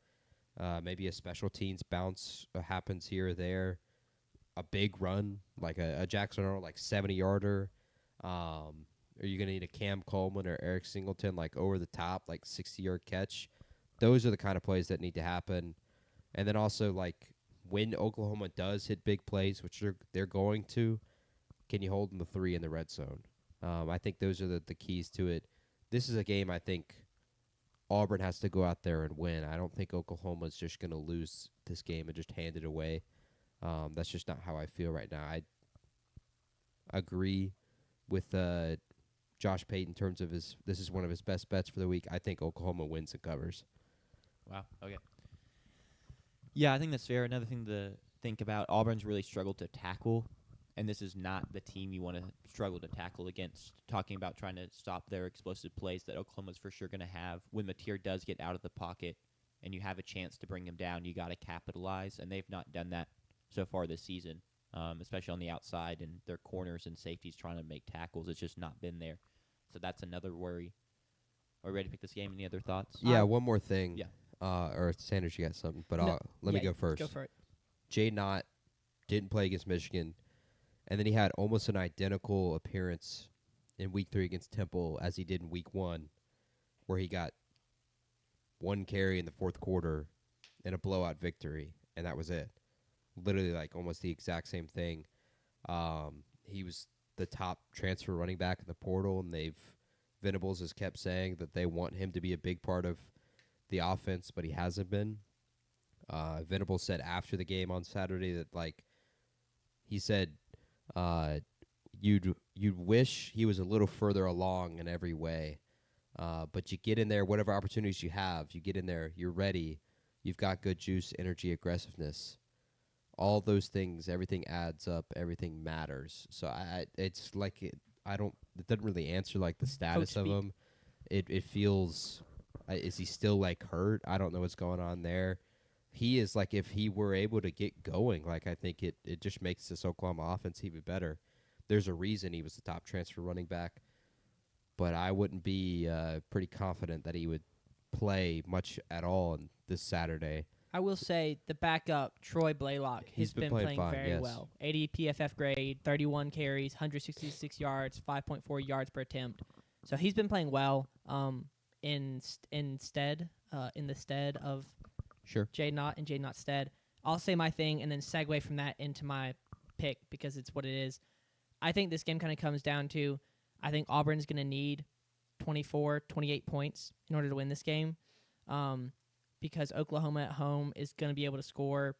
Maybe a special teams bounce happens here or there. A big run, like a Jackson Arnold, 70-yarder. Are you going to need a Cam Coleman or Eric Singleton, over the top, 60-yard catch? Those are the kind of plays that need to happen. And then also, when Oklahoma does hit big plays, which they're going to, can you hold them to 3 in the red zone? I think those are the keys to it. This is a game I think Auburn has to go out there and win. I don't think Oklahoma's just going to lose this game and just hand it away. That's just not how I feel right now. I agree with Josh Pate in terms of this is one of his best bets for the week. I think Oklahoma wins and covers. Wow. Okay. Yeah, I think that's fair. Another thing to think about, Auburn's really struggled to tackle, and this is not the team you want to struggle to tackle against. Talking about trying to stop their explosive plays that Oklahoma's for sure going to have. When Mateer does get out of the pocket and you have a chance to bring him down, you got to capitalize, and they've not done that so far this season, especially on the outside and their corners and safeties trying to make tackles. It's just not been there. So that's another worry. Are we ready to pick this game? Any other thoughts? Yeah, one more thing. Yeah. Or Sanders, you got something, but No, let me go first. Go for it. Jay Knott didn't play against Michigan. And then he had almost an identical appearance in Week 3 against Temple as he did in Week 1, where he got one carry in the fourth quarter in a blowout victory, and that was it. Literally, like, almost the exact same thing. He was the top transfer running back in the portal, and Venables has kept saying that they want him to be a big part of the offense, but he hasn't been. Venables said after the game on Saturday that, like, he said you'd wish he was a little further along in every way, but you get in there, whatever opportunities you have, you get in there, you're ready, you've got good juice, energy, aggressiveness. All those things, everything adds up, everything matters. So it's like it doesn't really answer like the status of him. It feels, is he still like hurt? I don't know what's going on there. He is like, if he were able to get going, like, I think it just makes this Oklahoma offense even better. There's a reason he was the top transfer running back, but I wouldn't be pretty confident that he would play much at all on this Saturday. I will say the backup, Troy Blaylock, He's has been playing fine, very yes. well. 80 PFF grade, 31 carries, 166 yards, 5.4 yards per attempt. So he's been playing well in the stead of Sure. Jaden Knott and Jaden Knott's stead. I'll say my thing and then segue from that into my pick because it's what it is. I think this game kind of comes down to, I think Auburn's going to need 24, 28 points in order to win this game. Because Oklahoma at home is going to be able to score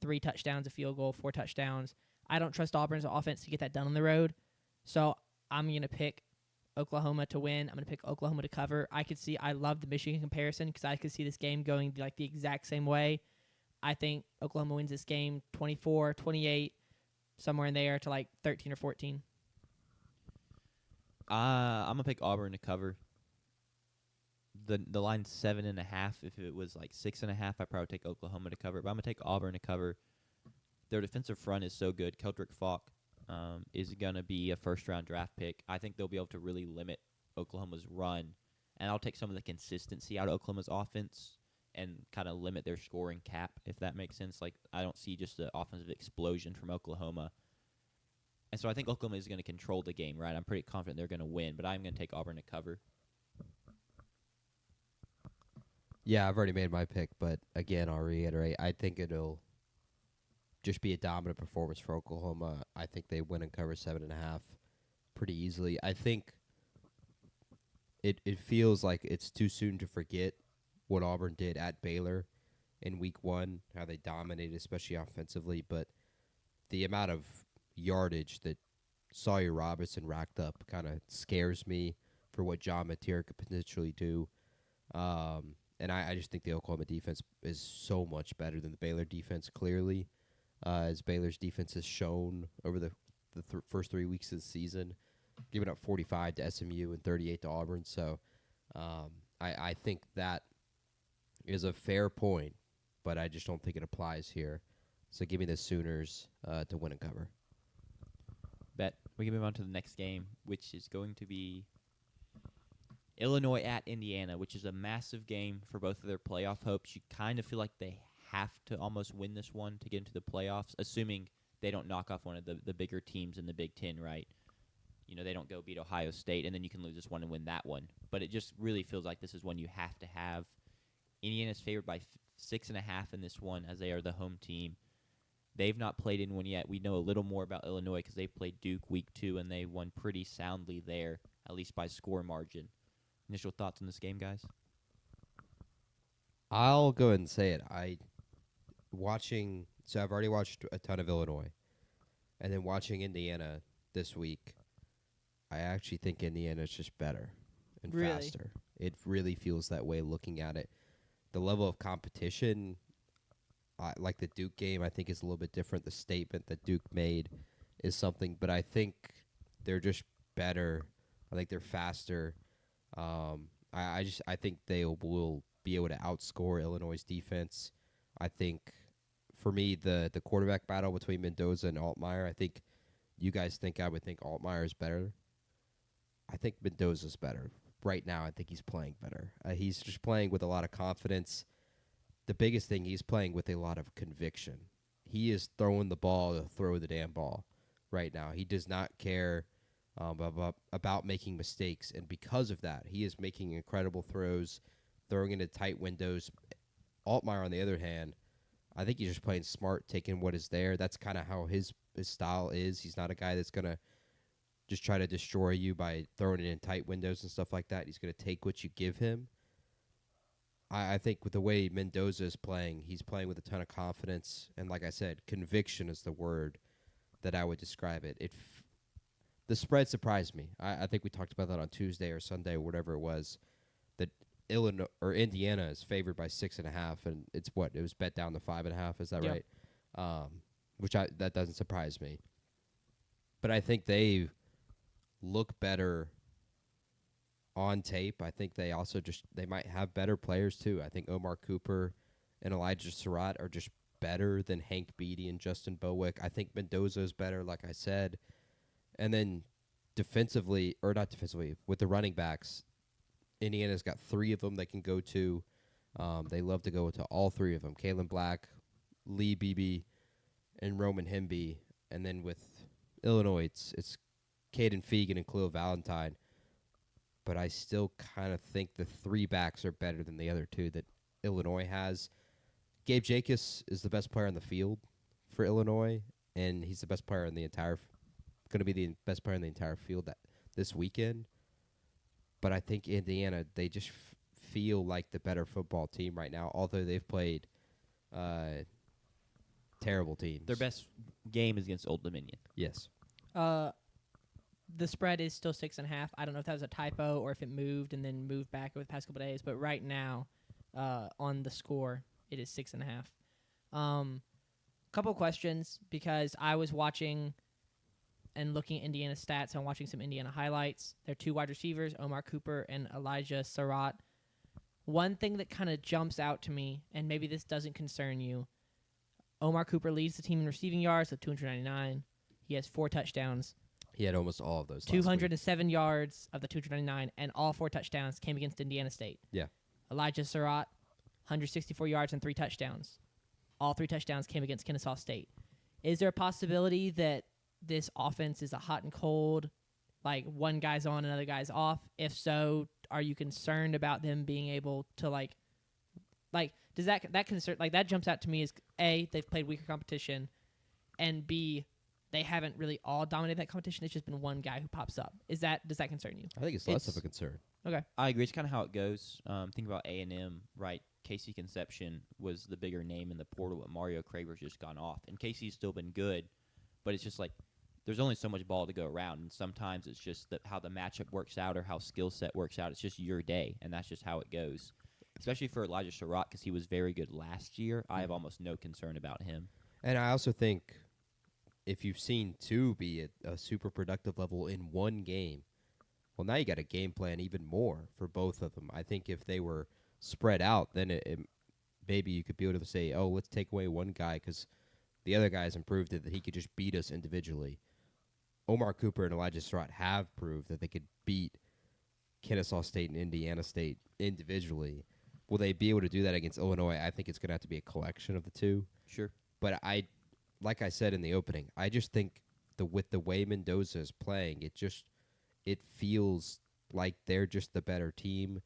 3 touchdowns, a field goal, 4 touchdowns. I don't trust Auburn's offense to get that done on the road. So I'm going to pick Oklahoma to win. I'm going to pick Oklahoma to cover. I love the Michigan comparison because I could see this game going like the exact same way. I think Oklahoma wins this game 24, 28, somewhere in there to like 13 or 14. I'm going to pick Auburn to cover. The line's 7.5. If it was like 6.5, I'd probably take Oklahoma to cover. But I'm gonna take Auburn to cover. Their defensive front is so good. Keldrick Falk is gonna be a first-round draft pick. I think they'll be able to really limit Oklahoma's run, and I'll take some of the consistency out of Oklahoma's offense and kind of limit their scoring cap, if that makes sense. Like, I don't see just the offensive explosion from Oklahoma, and so I think Oklahoma is gonna control the game. Right, I'm pretty confident they're gonna win, but I'm gonna take Auburn to cover. Yeah, I've already made my pick, but again, I'll reiterate. I think it'll just be a dominant performance for Oklahoma. I think they win and cover 7.5 pretty easily. I think it feels like it's too soon to forget what Auburn did at Baylor in Week 1, how they dominated, especially offensively. But the amount of yardage that Sawyer Robertson racked up kind of scares me for what John Mateer could potentially do. And I just think the Oklahoma defense is so much better than the Baylor defense, clearly, as Baylor's defense has shown over the first 3 weeks of the season, giving up 45 to SMU and 38 to Auburn. So I think that is a fair point, but I just don't think it applies here. So give me the Sooners to win and cover. Bet. We can move on to the next game, which is going to be Illinois at Indiana, which is a massive game for both of their playoff hopes. You kind of feel like they have to almost win this one to get into the playoffs, assuming they don't knock off one of the bigger teams in the Big Ten, right? You know, they don't go beat Ohio State, and then you can lose this one and win that one. But it just really feels like this is one you have to have. Indiana's favored by 6.5 in this one, as they are the home team. They've not played in one yet. We know a little more about Illinois because they played Duke Week 2, and they won pretty soundly there, at least by score margin. Initial thoughts on this game, guys? I'll go ahead and say it. So I've already watched a ton of Illinois, and then watching Indiana this week, I actually think Indiana's just better and faster. It really feels that way looking at it. The level of competition, like the Duke game, I think is a little bit different. The statement that Duke made is something, but I think they're just better. I think they're faster. I think they will be able to outscore Illinois' defense. I think, for me, the quarterback battle between Mendoza and Altmaier, I think you guys think I would think Altmaier is better. I think Mendoza's better. Right now, I think he's playing better. He's just playing with a lot of confidence. The biggest thing, he's playing with a lot of conviction. He is throwing the ball to throw the damn ball. right now. He does not care about making mistakes, and because of that, he is making incredible throws, throwing into tight windows. Altmaier, on the other hand, I think he's just playing smart, taking what is there. That's kind of how his style is. He's not a guy that's going to just try to destroy you by throwing it in tight windows and stuff like that. He's going to take what you give him. I think with the way Mendoza is playing, he's playing with a ton of confidence. And like I said, conviction is the word that I would describe it. The spread surprised me. I think we talked about that on Tuesday or Sunday or whatever it was, that Illinois or Indiana is favored by 6.5, and it's what? It was bet down to 5.5. Is that Yeah. right? That doesn't surprise me. But I think they look better on tape. I think they also they might have better players too. I think Omar Cooper and Elijah Surratt are just better than Hank Beatty and Justin Bowick. I think Mendoza is better, like I said. And then defensively, or not defensively, with the running backs, Indiana's got 3 of them they can go to. They love to go to all 3 of them. Kalen Black, Lee Beebe, and Roman Hemby. And then with Illinois, it's Caden Fegan and Khalil Valentine. But I still kind of think the 3 backs are better than the other 2 that Illinois has. Gabe Jacobs is the best player on the field for Illinois, and he's the best player in the entire going to be the best player in the entire field this weekend. But I think Indiana, they just feel like the better football team right now, although they've played terrible teams. Their best game is against Old Dominion. Yes. The spread is still 6.5. I don't know if that was a typo or if it moved and then moved back over the past couple of days, but right now, on the score, it is 6.5. Couple questions, because I was watching and looking at Indiana stats and watching some Indiana highlights. Their 2 wide receivers, Omar Cooper and Elijah Surratt. One thing that kind of jumps out to me, and maybe this doesn't concern you, Omar Cooper leads the team in receiving yards with 299. He has 4 touchdowns. He had almost all of those last week. 207 yards of the 299, and all 4 touchdowns came against Indiana State. Yeah. Elijah Surratt, 164 yards and 3 touchdowns. All 3 touchdowns came against Kennesaw State. Is there a possibility that this offense is a hot and cold, like one guy's on, another guy's off? If so, are you concerned about them being able to like does that concern, like, that jumps out to me as A, they've played weaker competition, and B, they haven't really all dominated that competition. It's just been one guy who pops up. Does that concern you? I think it's less of a concern. Okay. I agree. It's kind of how it goes. Think about A&M, right? Casey Conception was the bigger name in the portal, but Mario Craver's just gone off. And Casey's still been good, but it's just like there's only so much ball to go around, and sometimes it's just how the matchup works out or how skill set works out. It's just your day, and that's just how it goes. Especially for Elijah Surratt, because he was very good last year. I have almost no concern about him. And I also think if you've seen 2 be at a super productive level in one game, well, now you got a game plan even more for both of them. I think if they were spread out, then maybe you could be able to say, oh, let's take away one guy because the other guy's improved it, that he could just beat us individually. Omar Cooper and Elijah Surratt have proved that they could beat Kennesaw State and Indiana State individually. Will they be able to do that against Illinois? I think it's going to have to be a collection of the 2. Sure. But like I said in the opening, I just think with the way Mendoza is playing, it feels like they're just the better team.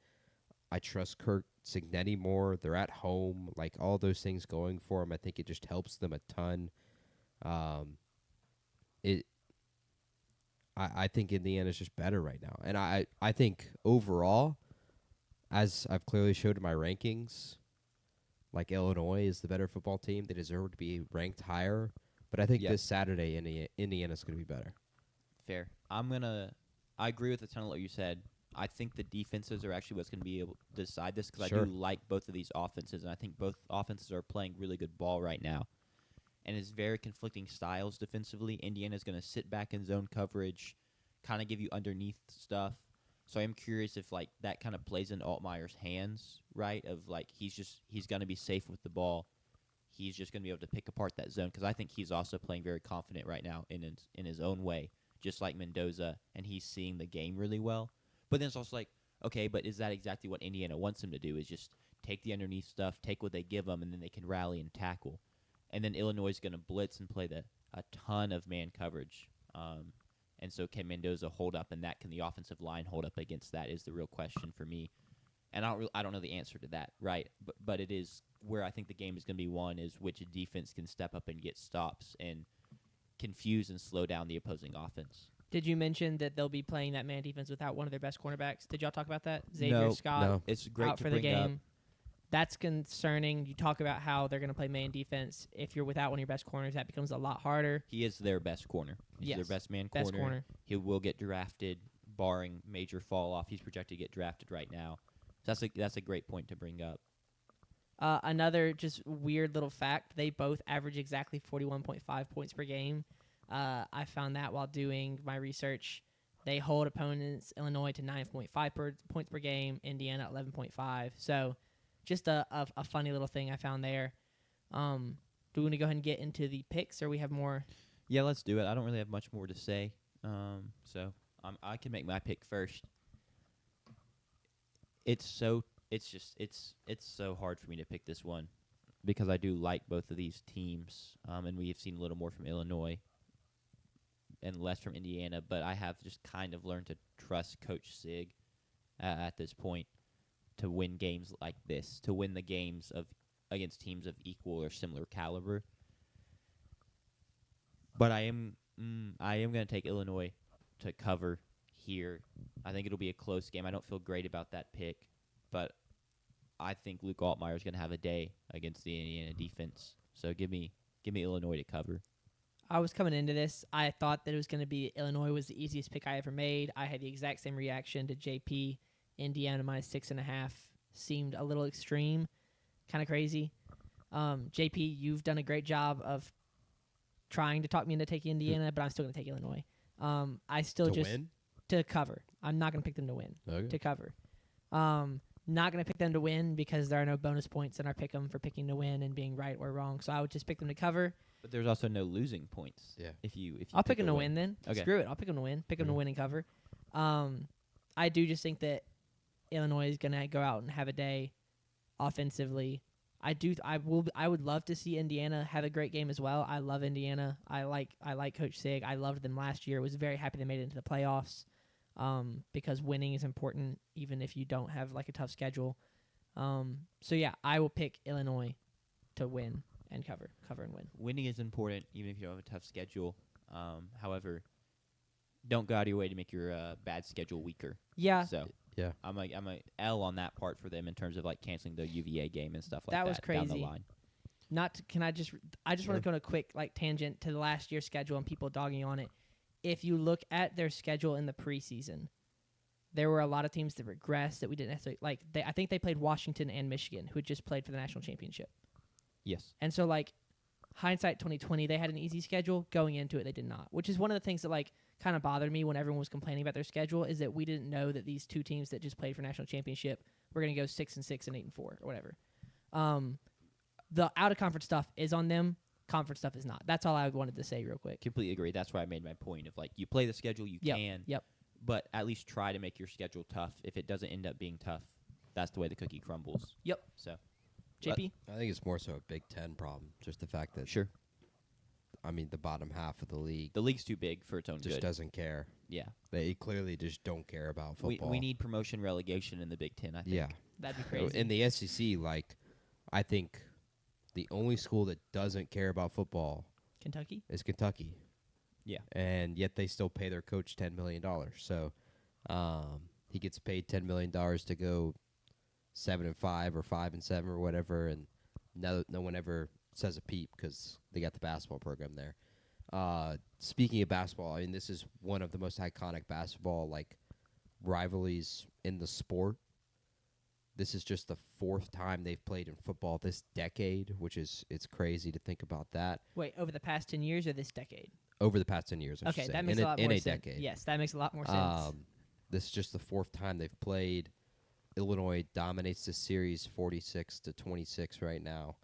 I trust Kirk Cignetti more. They're at home, like all those things going for them. I think it just helps them a ton. I think Indiana's just better right now, and I think overall, as I've clearly showed in my rankings, like Illinois is the better football team. They deserve to be ranked higher. But I think this Saturday, Indiana's going to be better. Fair. I agree with a ton of what you said. I think the defenses are actually what's going to be able to decide this, because I do like both of these offenses, and I think both offenses are playing really good ball right now. And it's very conflicting styles defensively. Indiana's going to sit back in zone coverage, kind of give you underneath stuff. So I am curious if like that kind of plays into Altmaier's hands, right? Of like he's going to be safe with the ball. He's just going to be able to pick apart that zone, because I think he's also playing very confident right now in his own way, just like Mendoza, and he's seeing the game really well. But then it's also like, okay, but is that exactly what Indiana wants him to do, is just take the underneath stuff, take what they give them, and then they can rally and tackle. And then Illinois is going to blitz and play a ton of man coverage And so can Mendoza hold up, and that can the offensive line hold up against that is the real question for me. And I don't know the answer to that, right? But it is where I think the game is going to be won is which defense can step up and get stops and confuse and slow down the opposing offense. Did you mention that they'll be playing that man defense without one of their best cornerbacks? Did y'all talk about that? Xavier Scott No. It's great out to for the bring up. game. That's concerning. You talk about how they're going to play man defense. If you're without one of your best corners, that becomes a lot harder. He is their best corner. He's Yes. their best man Best corner. corner. He will get drafted, barring major fall off. He's projected to get drafted right now. So that's a great point to bring up. Another just weird little fact, they both average exactly 41.5 points per game. I found that while doing my research. They hold opponents, Illinois, to 9.5 points per game, Indiana 11.5. So just a funny little thing I found there. Do we want to go ahead and get into the picks, or we have more? Yeah, let's do it. I don't really have much more to say. So I can make my pick first. It's so hard for me to pick this one because I do like both of these teams, and we have seen a little more from Illinois and less from Indiana. But I have just kind of learned to trust Coach Sig at this point to win games like this, to win the games against teams of equal or similar caliber. But I am going to take Illinois to cover here. I think it'll be a close game. I don't feel great about that pick, but I think Luke Altmaier is going to have a day against the Indiana defense. So give me Illinois to cover. I was coming into this. I thought that it was going to be Illinois was the easiest pick I ever made. I had the exact same reaction to JP. Indiana minus 6.5 seemed a little extreme, kind of crazy. JP, you've done a great job of trying to talk me into taking Indiana, but I'm still going to take Illinois. I still To just win? to cover. I'm not going to pick them to win. Okay. To cover. Not going to pick them to win because there are no bonus points in our pick 'em for picking to win and being right or wrong. So I would just pick them to cover. But there's also no losing points. Yeah. If you I'll pick them to win then. Okay. Screw it. I'll pick them to win. Pick them to Mhm. win and cover. I do just think that Illinois is going to go out and have a day offensively. I would love to see Indiana have a great game as well. I love Indiana. I like Coach Sig. I loved them last year. Was very happy they made it into the playoffs. Because winning is important even if you don't have like a tough schedule. So yeah, I will pick Illinois to win and cover and win. Winning is important even if you don't have a tough schedule. However, don't go out of your way to make your bad schedule weaker. Yeah, So Yeah. I'm a L on that part for them in terms of like canceling the UVA game and stuff like That that. was Down the crazy. line. I just Sure. want to go on a quick like tangent to the last year's schedule and people dogging on it. If you look at their schedule in the preseason, there were a lot of teams that regressed that we didn't necessarily like. I think they played Washington and Michigan, who had just played for the national championship. Yes. And so like hindsight 2020, they had an easy schedule. Going into it, they did not, which is one of the things that like kind of bothered me when everyone was complaining about their schedule is that we didn't know that these two teams that just played for national championship were going to go 6-6 and 8-4 or whatever. The out of conference stuff is on them. Conference stuff is not. That's all I wanted to say real quick. Completely agree. That's why I made my point of like you play the schedule you can. Yep. But at least try to make your schedule tough. If it doesn't end up being tough, that's the way the cookie crumbles. Yep. So JP? I think it's more so a Big Ten problem. Just the fact that, sure, I mean, the bottom half of the league the league's too big for its own just good. doesn't care. Yeah. They clearly just don't care about football. We need promotion relegation in the Big Ten. I think. Yeah. That'd be crazy. In the SEC, like, I think the only school that doesn't care about football Kentucky? is Kentucky. Yeah. And yet they still pay their coach $10 million. So he gets paid $10 million to go 7-5 or 5-7 or whatever, and no one ever says a peep because they got the basketball program there. Speaking of basketball, I mean, this is one of the most iconic basketball like rivalries in the sport. This is just the fourth time they've played in football this decade, which is it's crazy to think about that. Wait, over the past 10 years or this decade? Over the past 10 years, I should Okay, say. that makes in a lot in more a sense. decade. Yes, that makes a lot more sense. This is just the fourth time they've played. Illinois dominates the series 46-26 right now.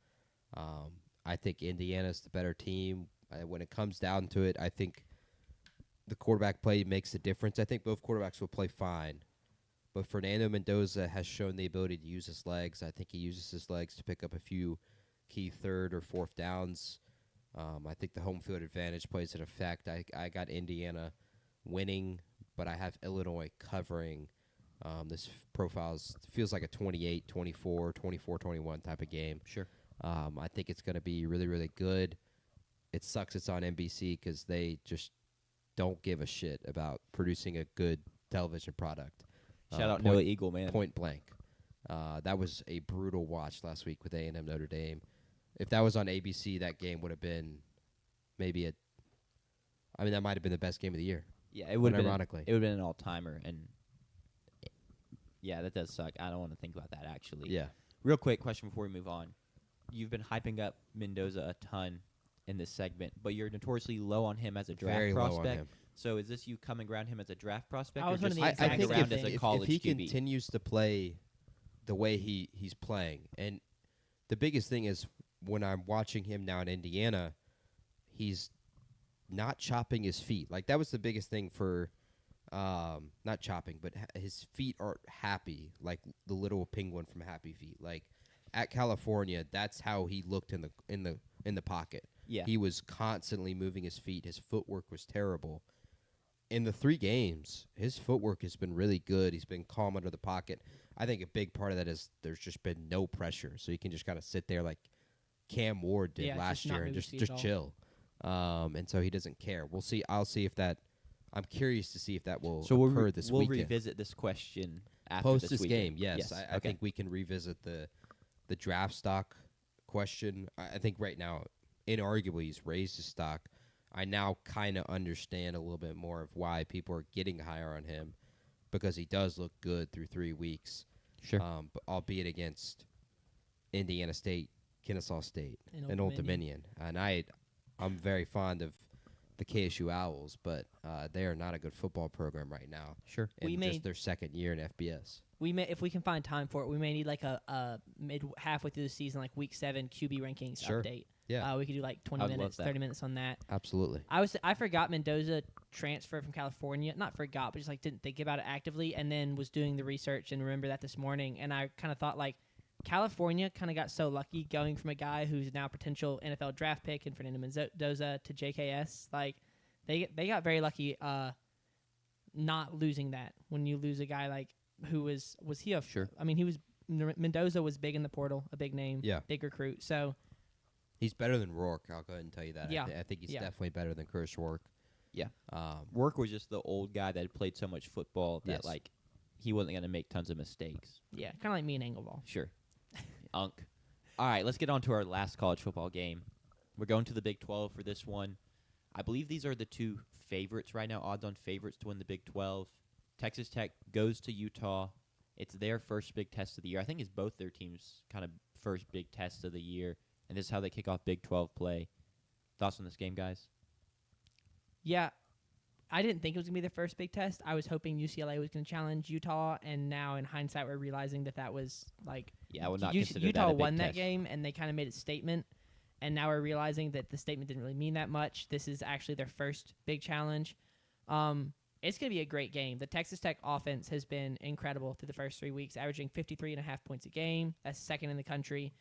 I think Indiana's the better team. When it comes down to it, I think the quarterback play makes the difference. I think both quarterbacks will play fine. But Fernando Mendoza has shown the ability to use his legs. I think he uses his legs to pick up a few key third or fourth downs. I think the home field advantage plays an effect. I got Indiana winning, but I have Illinois covering. This feels like a 28, 24, 24-21 type of game. Sure. I think it's going to be really, really good. It sucks it's on NBC because they just don't give a shit about producing a good television product. Shout out Noah Eagle, man. Point blank. That was a brutal watch last week with A&M Notre Dame. If that was on ABC, that game would have been maybe that might have been the best game of the year. Yeah, it would have been. Ironically, It would have been an all-timer, and yeah, that does suck. I don't want to think about that actually. yeah. Real quick question before we move on. You've been hyping up Mendoza a ton in this segment, but you're notoriously low on him as a draft Very prospect. low on him. So is this you coming around him as a draft prospect, I or was one just of the I exact coming think around same as a thing. college if he QB? continues to play the way he's playing, and the biggest thing is when I'm watching him now in Indiana, he's not chopping his feet. Like that was the biggest thing for not chopping, but his feet are happy, like the little penguin from Happy Feet. Like at California, that's how he looked in the pocket. Yeah. He was constantly moving his feet. His footwork was terrible. In the 3 games, his footwork has been really good. He's been calm under the pocket. I think a big part of that is there's just been no pressure, so he can just kind of sit there like Cam Ward did Yeah, last just not year and move his just feet at all. chill. And so he doesn't care. We'll see. I'll see if that. I'm curious to see if that will So we'll occur this we'll weekend. revisit this question after Post this weekend. game, yes. I okay. think we can revisit the draft stock question. I think right now, inarguably, he's raised his stock. I now kind of understand a little bit more of why people are getting higher on him because he does look good through 3 weeks. Sure. But albeit against Indiana State, Kennesaw State, And and Old Old Dominion. And I'm very fond of the KSU Owls, but they are not a good football program right now. Sure. We In may- just their second year in FBS. We may, if we can find time for it, we may need like a halfway through the season, like week 7 QB rankings Sure. update. Yeah, We could do like 20 I would love minutes, that. 30 minutes on that. absolutely. I forgot Mendoza transferred from California. Not forgot, but just like didn't think about it actively, and then was doing the research and remember that this morning. And I kind of thought like California kind of got so lucky going from a guy who's now potential NFL draft pick and Fernando Mendoza to JKS. Like they got very lucky not losing that. When you lose a guy like who was he a Sure. I mean he was Mendoza was big in the portal, a big name, Yeah. big recruit. So He's better than Rourke. I'll go ahead and tell you that. Yeah. I think he's Yeah. definitely better than Chris Rourke. Yeah. Um, Rourke was just the old guy that had played so much football that Yes. like he wasn't going to make tons of mistakes. yeah, kind of like me and Engelball. Sure. Unk. All right, let's get on to our last college football game. We're going to the Big 12 for this one. I believe these are the 2 favorites right now, odds-on favorites to win the Big 12. Texas Tech goes to Utah. It's their first big test of the year. I think it's both their teams' kind of first big test of the year, and this is how they kick off Big 12 play. Thoughts on this game, guys? Yeah, I didn't think it was going to be the first big test. I was hoping UCLA was going to challenge Utah, and now in hindsight, we're realizing that was like Yeah, I would not U- consider Utah that a big won that test. game, and they kind of made a statement. And now we're realizing that the statement didn't really mean that much. This is actually their first big challenge. It's going to be a great game. The Texas Tech offense has been incredible through the first 3 weeks, averaging 53.5 points a game. That's second in the country.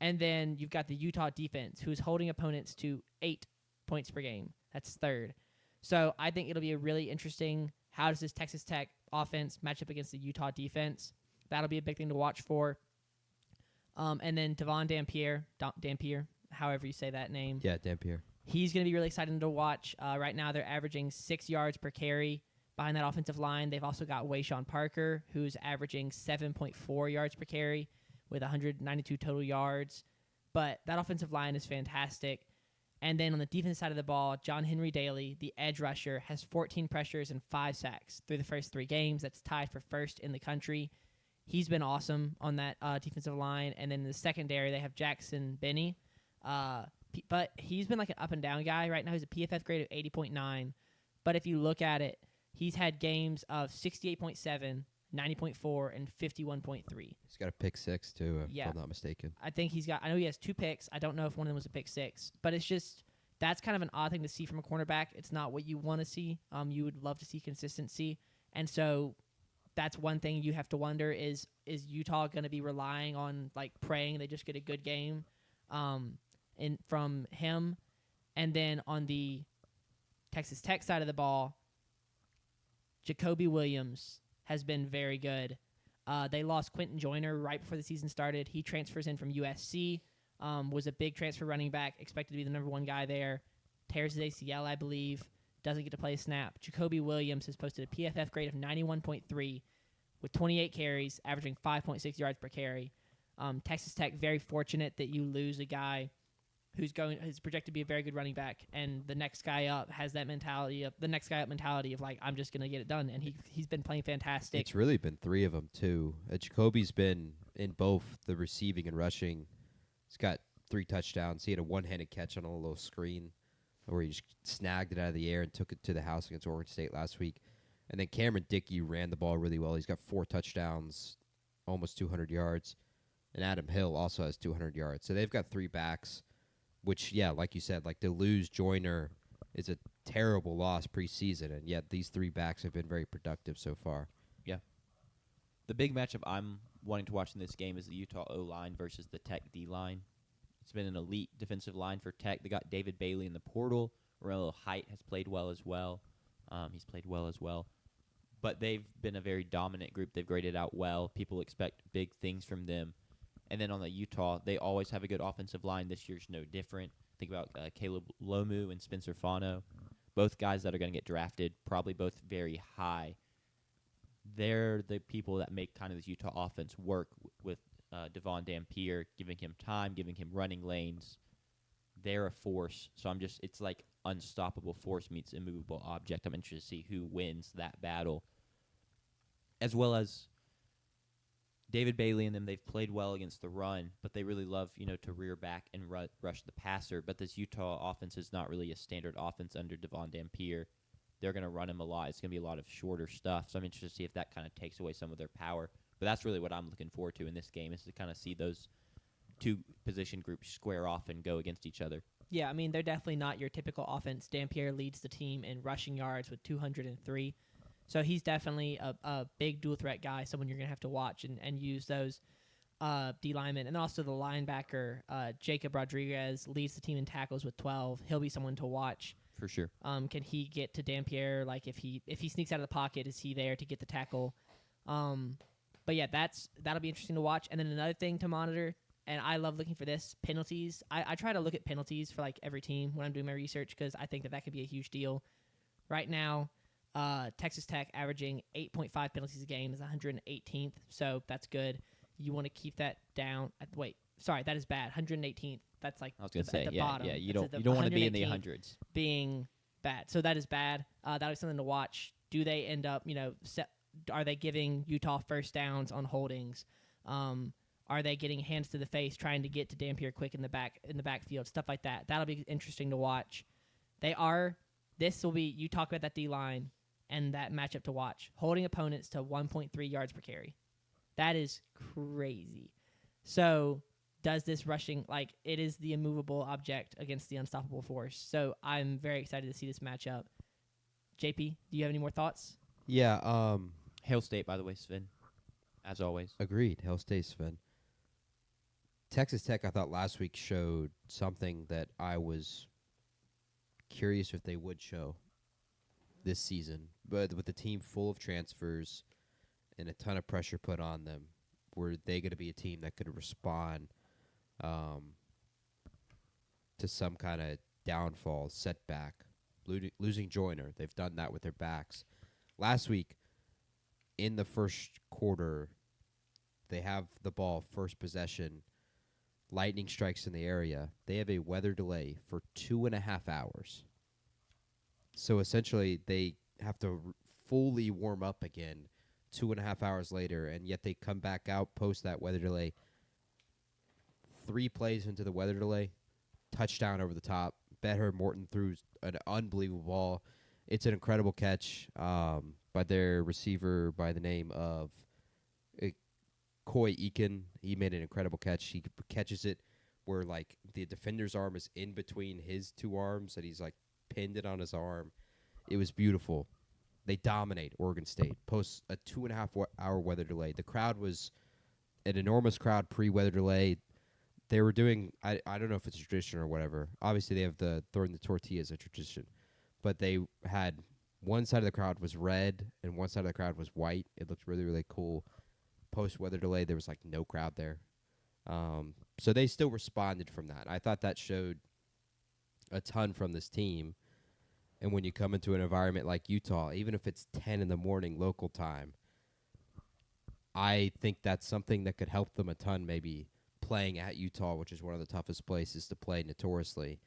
And then you've got the Utah defense, who's holding opponents to 8 points per game. That's third. So I think it'll be a really interesting, how does this Texas Tech offense match up against the Utah defense? That'll be a big thing to watch for. And then Devon Dampier, however you say that name. yeah, Dampier. He's going to be really exciting to watch. Right now, they're averaging 6 yards per carry behind that offensive line. They've also got Wayshawn Parker, who's averaging 7.4 yards per carry with 192 total yards. But that offensive line is fantastic. And then on the defense side of the ball, John Henry Daly, the edge rusher, has 14 pressures and 5 sacks through the first 3 games. That's tied for first in the country. He's been awesome on that defensive line. And then in the secondary, they have Jackson Benny. But he's been like an up and down guy. Right now, he's a PFF grade of 80.9. But if you look at it, he's had games of 68.7, 90.4, and 51.3. He's got a pick 6 too, Yeah. if I'm not mistaken. I think I know he has 2 picks. I don't know if one of them was a pick 6. But it's just, that's kind of an odd thing to see from a cornerback. It's not what you want to see. You would love to see consistency. And so that's one thing you have to wonder is Utah going to be relying on, like, praying they just get a good game? from him. And then on the Texas Tech side of the ball, Jacoby Williams has been very good. They lost Quentin Joyner right before the season started. He transfers in from USC, was a big transfer running back, expected to be the number one guy there. Tears his ACL, I believe. Doesn't get to play a snap. Jacoby Williams has posted a PFF grade of 91.3 with 28 carries, averaging 5.6 yards per carry. Texas Tech, very fortunate that you lose a guy who's projected to be a very good running back, and the next guy up has that mentality of like, I'm just gonna get it done, and he's been playing fantastic. It's really been 3 of them too. Jacoby's been in both the receiving and rushing. He's got 3 touchdowns. He had a one-handed catch on a little screen where he just snagged it out of the air and took it to the house against Oregon State last week. And then Cameron Dickey ran the ball really well. He's got 4 touchdowns, almost 200 yards. And Adam Hill also has 200 yards. So they've got 3 backs, which, yeah, like you said, like to lose Joyner is a terrible loss preseason, and yet these 3 backs have been very productive so far. Yeah. The big matchup I'm wanting to watch in this game is the Utah O-line versus the Tech D-line. It's been an elite defensive line for Tech. They got David Bailey in the portal. Morello Height has played well as well. He's played well as well. But they've been a very dominant group. They've graded out well. People expect big things from them. And then on the Utah, they always have a good offensive line. This year's no different. Think about Caleb Lomu and Spencer Fano, both guys that are going to get drafted, probably both very high. They're the people that make kind of this Utah offense work with Devon Dampier, giving him time, giving him running lanes. They're a force. So it's like unstoppable force meets immovable object. I'm interested to see who wins that battle. As well as David Bailey and them, they've played well against the run, but they really love, to rear back and rush the passer. But this Utah offense is not really a standard offense under Devon Dampier. They're going to run him a lot. It's going to be a lot of shorter stuff. So I'm interested to see if that kind of takes away some of their power. But that's really what I'm looking forward to in this game, is to kind of see those 2 position groups square off and go against each other. Yeah, I mean, they're definitely not your typical offense. Dampier leads the team in rushing yards with 203. So he's definitely a big dual threat guy, someone you're going to have to watch and use those D linemen. And also the linebacker, Jacob Rodriguez, leads the team in tackles with 12. He'll be someone to watch. For sure. Can he get to Dampier? Like, if he sneaks out of the pocket, is he there to get the tackle? But yeah, that'll be interesting to watch. And then another thing to monitor, and I love looking for this, penalties. I try to look at penalties for like every team when I'm doing my research, because I think that could be a huge deal. Right now, Texas Tech averaging 8.5 penalties a game is 118th, so that's good. You want to keep that down. That is bad. 118th. That's like I was gonna say, at the yeah, bottom. yeah. You That's don't want to be in the 118th hundreds. being bad. So that is bad. That'll be something to watch. Do they end up, are they giving Utah first downs on holdings? Are they getting hands to the face, trying to get to Dampier quick in the backfield, stuff like that? That'll be interesting to watch. This will be, you talk about that D-line and that matchup to watch. Holding opponents to 1.3 yards per carry. That is crazy. So does this rushing, it is the immovable object against the unstoppable force. So I'm very excited to see this matchup. JP, do you have any more thoughts? Yeah, Hail State, by the way, Sven, as always. agreed. Hail State, Sven. Texas Tech, I thought last week showed something that I was curious if they would show this season. But with the team full of transfers and a ton of pressure put on them, were they going to be a team that could respond to some kind of downfall, setback, losing Joyner? They've done that with their backs. Last week, in the first quarter, they have the ball, first possession. Lightning strikes in the area. They have a weather delay for 2.5 hours. So essentially, they have to fully warm up again 2.5 hours later, and yet they come back out post that weather delay. 3 plays into the weather delay, touchdown over the top. Bether Morton threw an unbelievable ball. It's an incredible catch by their receiver by the name of Coy Eakin. He made an incredible catch. He catches it where the defender's arm is in between his 2 arms, and he's pinned it on his arm. It was beautiful. They dominate Oregon State. Post a 2.5 hour weather delay. The crowd was an enormous crowd pre-weather delay. they were doing. I don't know if it's a tradition or whatever. Obviously, they have the throwing the tortillas a tradition, but they had one side of the crowd was red and one side of the crowd was white. It looked really really cool. Post weather delay, there was like no crowd there, so they still responded from that. I thought that showed a ton from this team. And when you come into an environment like Utah, even if it's 10 in the morning local time, I think that's something that could help them a ton, maybe playing at Utah, which is one of the toughest places to play notoriously.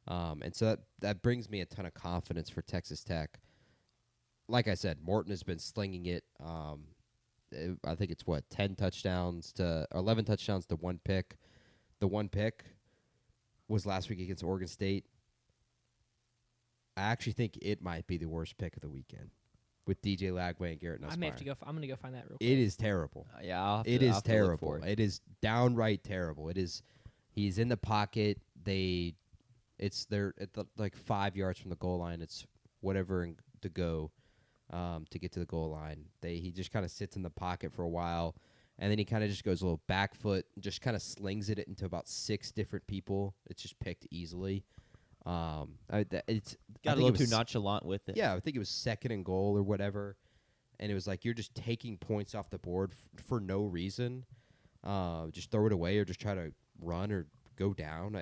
And so that brings me a ton of confidence for Texas Tech. Like I said, Morton has been slinging it. I think it's 11 touchdowns to 1 pick. The 1 pick was last week against Oregon State. I actually think it might be the worst pick of the weekend with DJ Lagway and Garrett Nussmeier. I may have to go. I'm going to go find that real quick. It is terrible. Yeah, I'll have to, It I'll is have to look terrible. for it. It is downright terrible. It is. He's in the pocket. It's there at like 5 yards from the goal line. It's whatever to go to get to the goal line. He just kind of sits in the pocket for a while, and then he kind of just goes a little back foot, and just kind of slings it into about 6 different people. It's just picked easily. It's Got a little too nonchalant with it. Yeah, I think it was 2nd and goal or whatever, and it was like you're just taking points off the board for no reason. Just throw it away or just try to run or go down.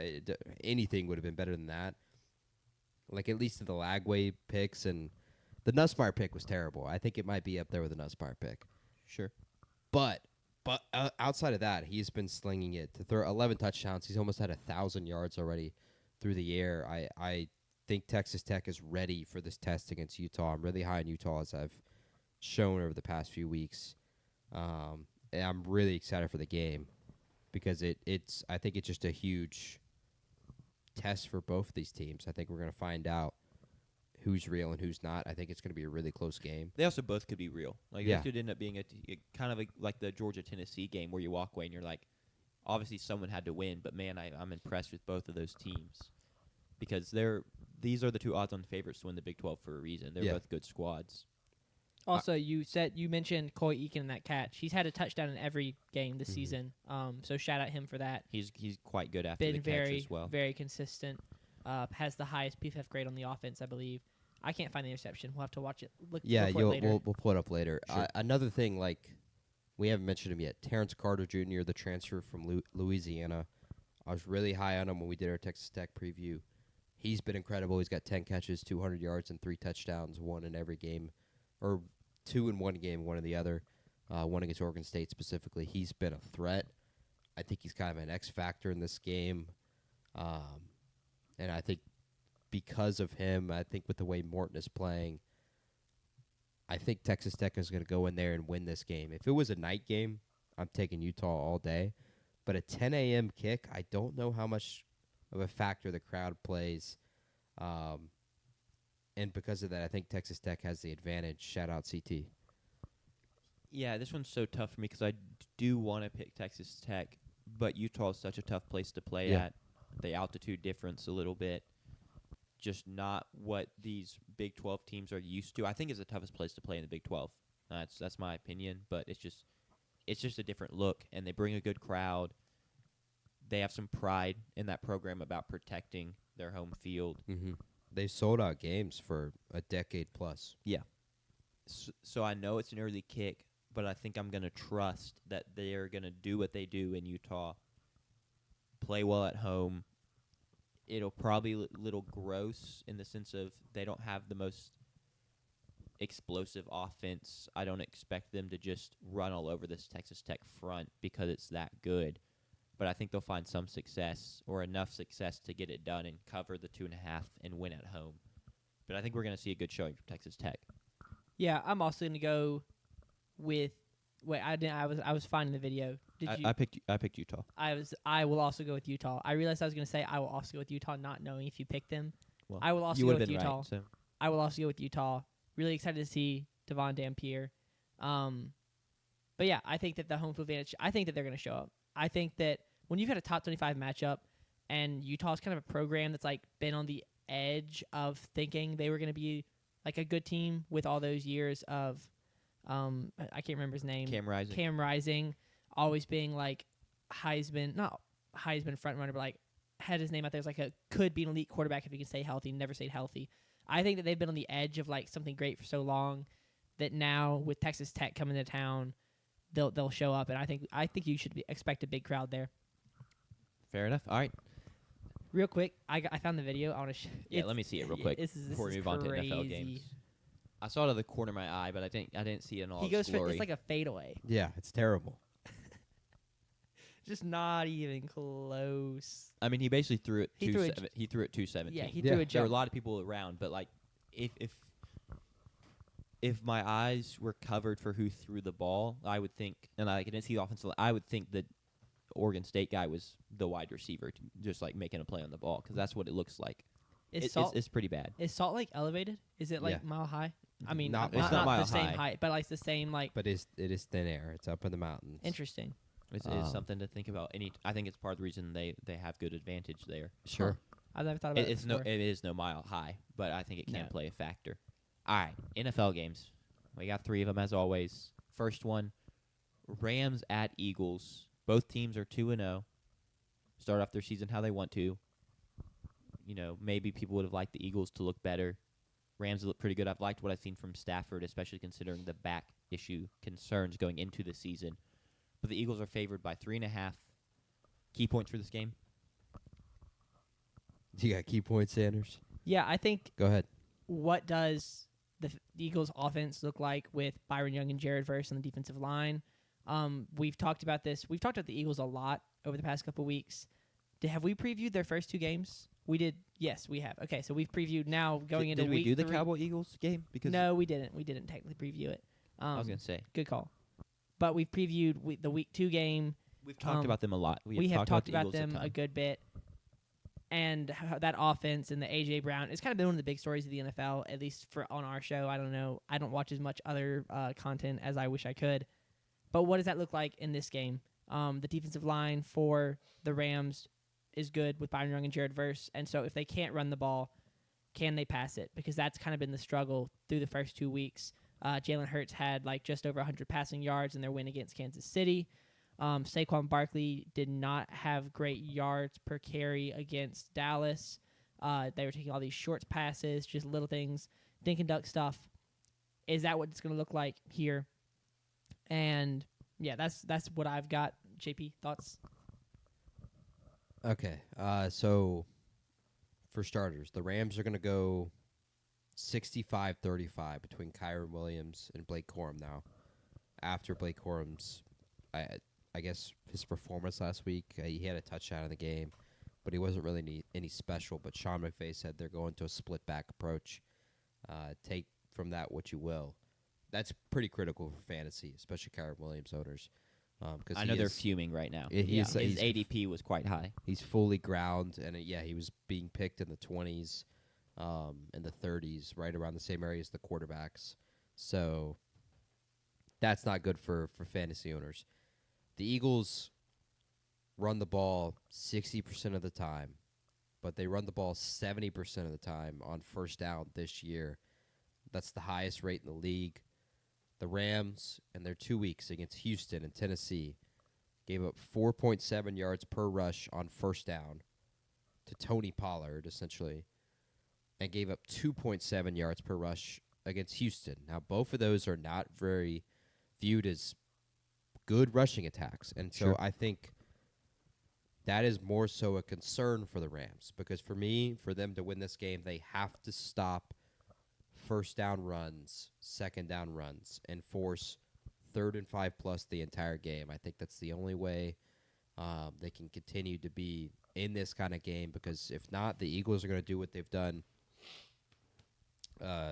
Anything would have been better than that. Like at least the Lagway picks, and the Nussmeier pick was terrible. I think it might be up there with the Nussmeier pick. Sure. But outside of that, he's been slinging it to throw 11 touchdowns. He's almost had 1,000 yards already through the air. I think Texas Tech is ready for this test against Utah. I'm really high on Utah, as I've shown over the past few weeks. And I'm really excited for the game because I think it's just a huge test for both of these teams. I think we're going to find out who's real and who's not. I think it's going to be a really close game. They also both could be real. Like Yeah. They could end up being kind of like the Georgia-Tennessee game where you walk away and you're like, obviously someone had to win, but man, I'm impressed with both of those teams because these are the 2 odds-on favorites to win the Big 12 for a reason. They're both good squads. Also, you mentioned Coy Eakin in that catch. He's had a touchdown in every game this season. So shout out him for that. He's quite good after Been the catch as well. very consistent. Has the highest PFF grade on the offense, I believe. I can't find the interception. We'll have to watch it. Look for it later. We'll pull it up later. Sure. Another thing, like we haven't mentioned him yet, Terrence Carter Jr., the transfer from Louisiana. I was really high on him when we did our Texas Tech preview. He's been incredible. He's got 10 catches, 200 yards, and 3 touchdowns, 1 in every game, or 2 in one game, 1 in the other. 1 against Oregon State specifically. He's been a threat. I think he's kind of an X factor in this game. And I think because of him, I think with the way Morton is playing, I think Texas Tech is going to go in there and win this game. If it was a night game, I'm taking Utah all day. But a 10 a.m. kick, I don't know how much of a factor the crowd plays. And because of that, I think Texas Tech has the advantage. Shout out CT. Yeah, this one's so tough for me because I do want to pick Texas Tech, but Utah is such a tough place to play at. The altitude difference a little bit. Just not what these Big 12 teams are used to. I think it's the toughest place to play in the Big 12. That's my opinion, but it's just a different look, and they bring a good crowd. They have some pride in that program about protecting their home field. Mm-hmm. They've sold out games for a decade plus. Yeah. So I know it's an early kick, but I think I'm going to trust that they're going to do what they do in Utah, play well at home. It'll probably a little gross in the sense of they don't have the most explosive offense. I don't expect them to just run all over this Texas Tech front because it's that good. But I think they'll find some success or enough success to get it done and cover the 2.5 and win at home. But I think we're going to see a good showing from Texas Tech. Yeah, I'm also going to go with. Wait, I was finding the video. I picked Utah. I will also go with Utah. I realized I was going to say I will also go with Utah, not knowing if you picked them. Well, I will also you go would've with been Utah. Right, so. I will also go with Utah. Really excited to see Devon Dampier. But yeah, I think that the home field advantage. I think that they're going to show up. I think that when you've had a top 25 matchup, and Utah's kind of a program that's like been on the edge of thinking they were going to be like a good team with all those years of, I can't remember his name. Cam Rising. Cam Rising, always being like Heisman, not Heisman front runner, but like had his name out there as like a could be an elite quarterback if he can stay healthy. Never stayed healthy. I think that they've been on the edge of like something great for so long that now with Texas Tech coming to town, they'll show up, and I think you should expect a big crowd there. Fair enough. All right. Real quick, I found the video. I want to. Yeah, let me see it real quick This before we is move on to NFL crazy. games. I saw it out of the corner of my eye, but I didn't see it in all He its goes for glory. it's like a fadeaway. Yeah, it's terrible. Just not even close. I mean, he basically threw it. He threw it 217. Yeah, he Yeah. threw a There were a jump. lot of people around, but like if my eyes were covered for who threw the ball, I would think, and I didn't see the offensive. I would think that Oregon State guy was the wide receiver, just like making a play on the ball, because that's what it looks like. It's pretty bad. Is Salt Lake elevated? Is it like Yeah. mile high? I mean, Not not, mile- It's not mile the same high. height, but like the same like. But it is thin air. It's up in the mountains. Interesting. It's Um, something to think about. I think it's part of the reason they have good advantage there. Sure. I've never thought about it. It before. is no mile high, but I think it can No. play a factor. All right, NFL games. We got 3 of them as always. First one, Rams at Eagles. Both teams are 2-0. Start off their season how they want to. You know, maybe people would have liked the Eagles to look better. Rams look pretty good. I've liked what I've seen from Stafford, especially considering the back issue concerns going into the season. But the Eagles are favored by 3.5. Key points for this game? You got key points, Sanders? Yeah, I think Go ahead. what does the Eagles' offense look like with Byron Young and Jared Verse on the defensive line? We've talked about this. We've talked about the Eagles a lot over the past couple weeks. Have we previewed their first 2 games? We did. Yes, we have. Okay, so we've previewed now going into Did we week do the 3. Cowboy Eagles game? Because No, we didn't. We didn't technically preview it. I was gonna say Good call. But we've previewed the week 2 game. we've talked Um, about them a lot. We have talked the about Eagles them ton. a good bit. And how that offense and the A.J. Brown, it's kind of been one of the big stories of the NFL, at least for on our show. I don't know. I don't watch as much other content as I wish I could. But what does that look like in this game? The defensive line for the Rams is good with Byron Young and Jared Verse. And so if they can't run the ball, can they pass it? Because that's kind of been the struggle through the first 2 weeks. Jalen Hurts had like just over 100 passing yards in their win against Kansas City. Saquon Barkley did not have great yards per carry against Dallas. They were taking all these short passes, just little things, dink and duck stuff. Is that what it's going to look like here? And yeah, that's what I've got. JP, thoughts? Okay. So for starters, the Rams are going to go 65-35 between Kyron Williams and Blake Corum now. After Blake Corum's, I guess his performance last week, he had a touchdown in the game, but he wasn't really any special. But Sean McVay said they're going to a split back approach. Take from that what you will. That's pretty critical for fantasy, especially Kyron Williams owners. I know they're fuming right now. He's His ADP was quite high. He's fully ground, and he was being picked in the 20s, and the 30s, right around the same area as the quarterbacks. So that's not good for fantasy owners. The Eagles run the ball 60% of the time, but they run the ball 70% of the time on first down this year. That's the highest rate in the league. The Rams, in their 2 weeks against Houston and Tennessee, gave up 4.7 yards per rush on first down to Tony Pollard, essentially, and gave up 2.7 yards per rush against Houston. Now, both of those are not very viewed as good rushing attacks, and so Sure. I think that is more so a concern for the Rams, because for me, for them to win this game, they have to stop first down runs, second down runs, and force 3rd and 5+ the entire game. I think that's the only way they can continue to be in this kind of game, because if not, the Eagles are going to do what they've done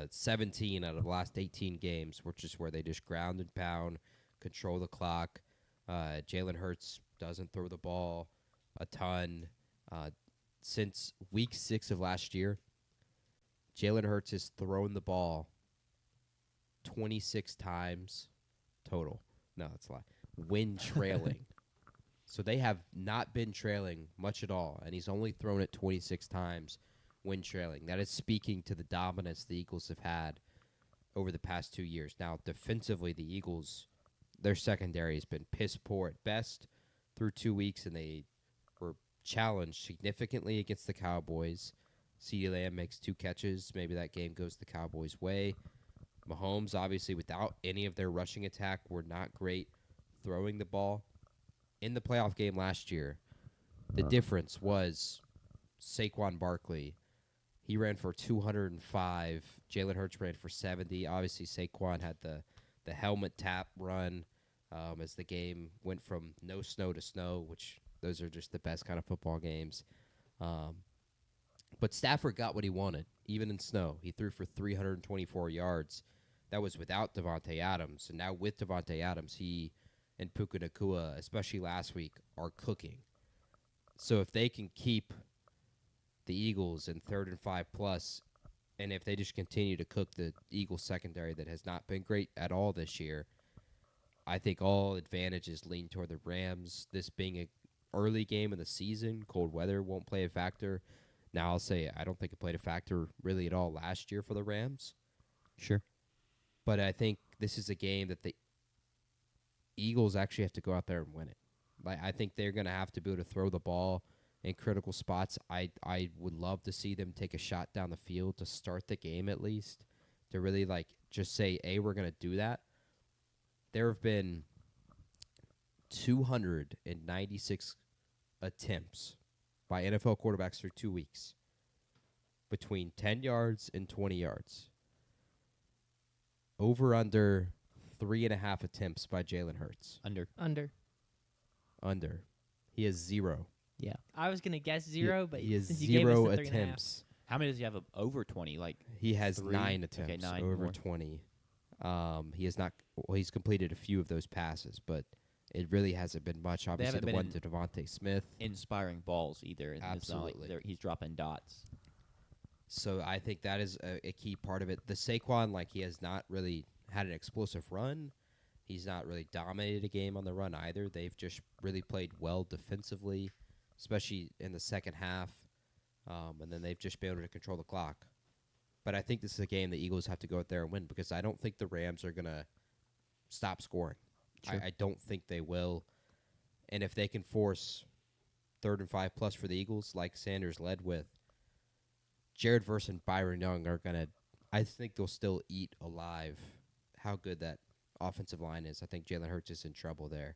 17 out of the last 18 games, which is where they just ground and pound, control the clock. Jalen Hurts doesn't throw the ball a ton. Since week 6 of last year, Jalen Hurts has thrown the ball 26 times total. No, that's a lie. When trailing. So they have not been trailing much at all, and he's only thrown it 26 times when trailing. That is speaking to the dominance the Eagles have had over the past 2 years. Now, defensively, the Eagles, their secondary has been piss poor at best through 2 weeks, and they were challenged significantly against the Cowboys. CeeDee Lamb makes 2 catches. Maybe that game goes the Cowboys' way. Mahomes, obviously, without any of their rushing attack, were not great throwing the ball. In the playoff game last year, the difference was Saquon Barkley. He ran for 205. Jalen Hurts ran for 70. Obviously, Saquon had the helmet tap run as the game went from no snow to snow, which those are just the best kind of football games. But Stafford got what he wanted, even in snow. He threw for 324 yards. That was without Devontae Adams. And now with Devontae Adams, he and Puka Nacua, especially last week, are cooking. So if they can keep the Eagles in 3rd and 5+, and if they just continue to cook the Eagles secondary that has not been great at all this year, I think all advantages lean toward the Rams. This being an early game of the season, cold weather won't play a factor. Now I'll say I don't think it played a factor really at all last year for the Rams. Sure. But I think this is a game that the Eagles actually have to go out there and win it. Like, I think they're going to have to be able to throw the ball in critical spots. I would love to see them take a shot down the field to start the game at least, to really just say, hey, we're going to do that. There have been 296 attempts by NFL quarterbacks through 2 weeks between 10 yards and 20 yards. Over under 3.5 attempts by Jalen Hurts. Under. He has 0. Yeah. I was gonna guess 0, but he has since you gave us 0 the 3.5. attempts. How many does he have over 20? Like He has 3? 9 attempts Okay, 9 over more. 20. He has not. Well, he's completed a few of those passes, but it really hasn't been much. Obviously, haven't the been one to Devontae Smith. inspiring balls either. And it's not like Absolutely. he's dropping dots. So I think that is a key part of it. The Saquon, he has not really had an explosive run. He's not really dominated a game on the run either. They've just really played well defensively, especially in the second half. And then they've just been able to control the clock. But I think this is a game the Eagles have to go out there and win because I don't think the Rams are going to stop scoring. Sure. I don't think they will. And if they can force 3rd and 5+ for the Eagles, like Sanders led with, Jared Verse and Byron Young are going to, I think they'll still eat alive how good that offensive line is. I think Jalen Hurts is in trouble there.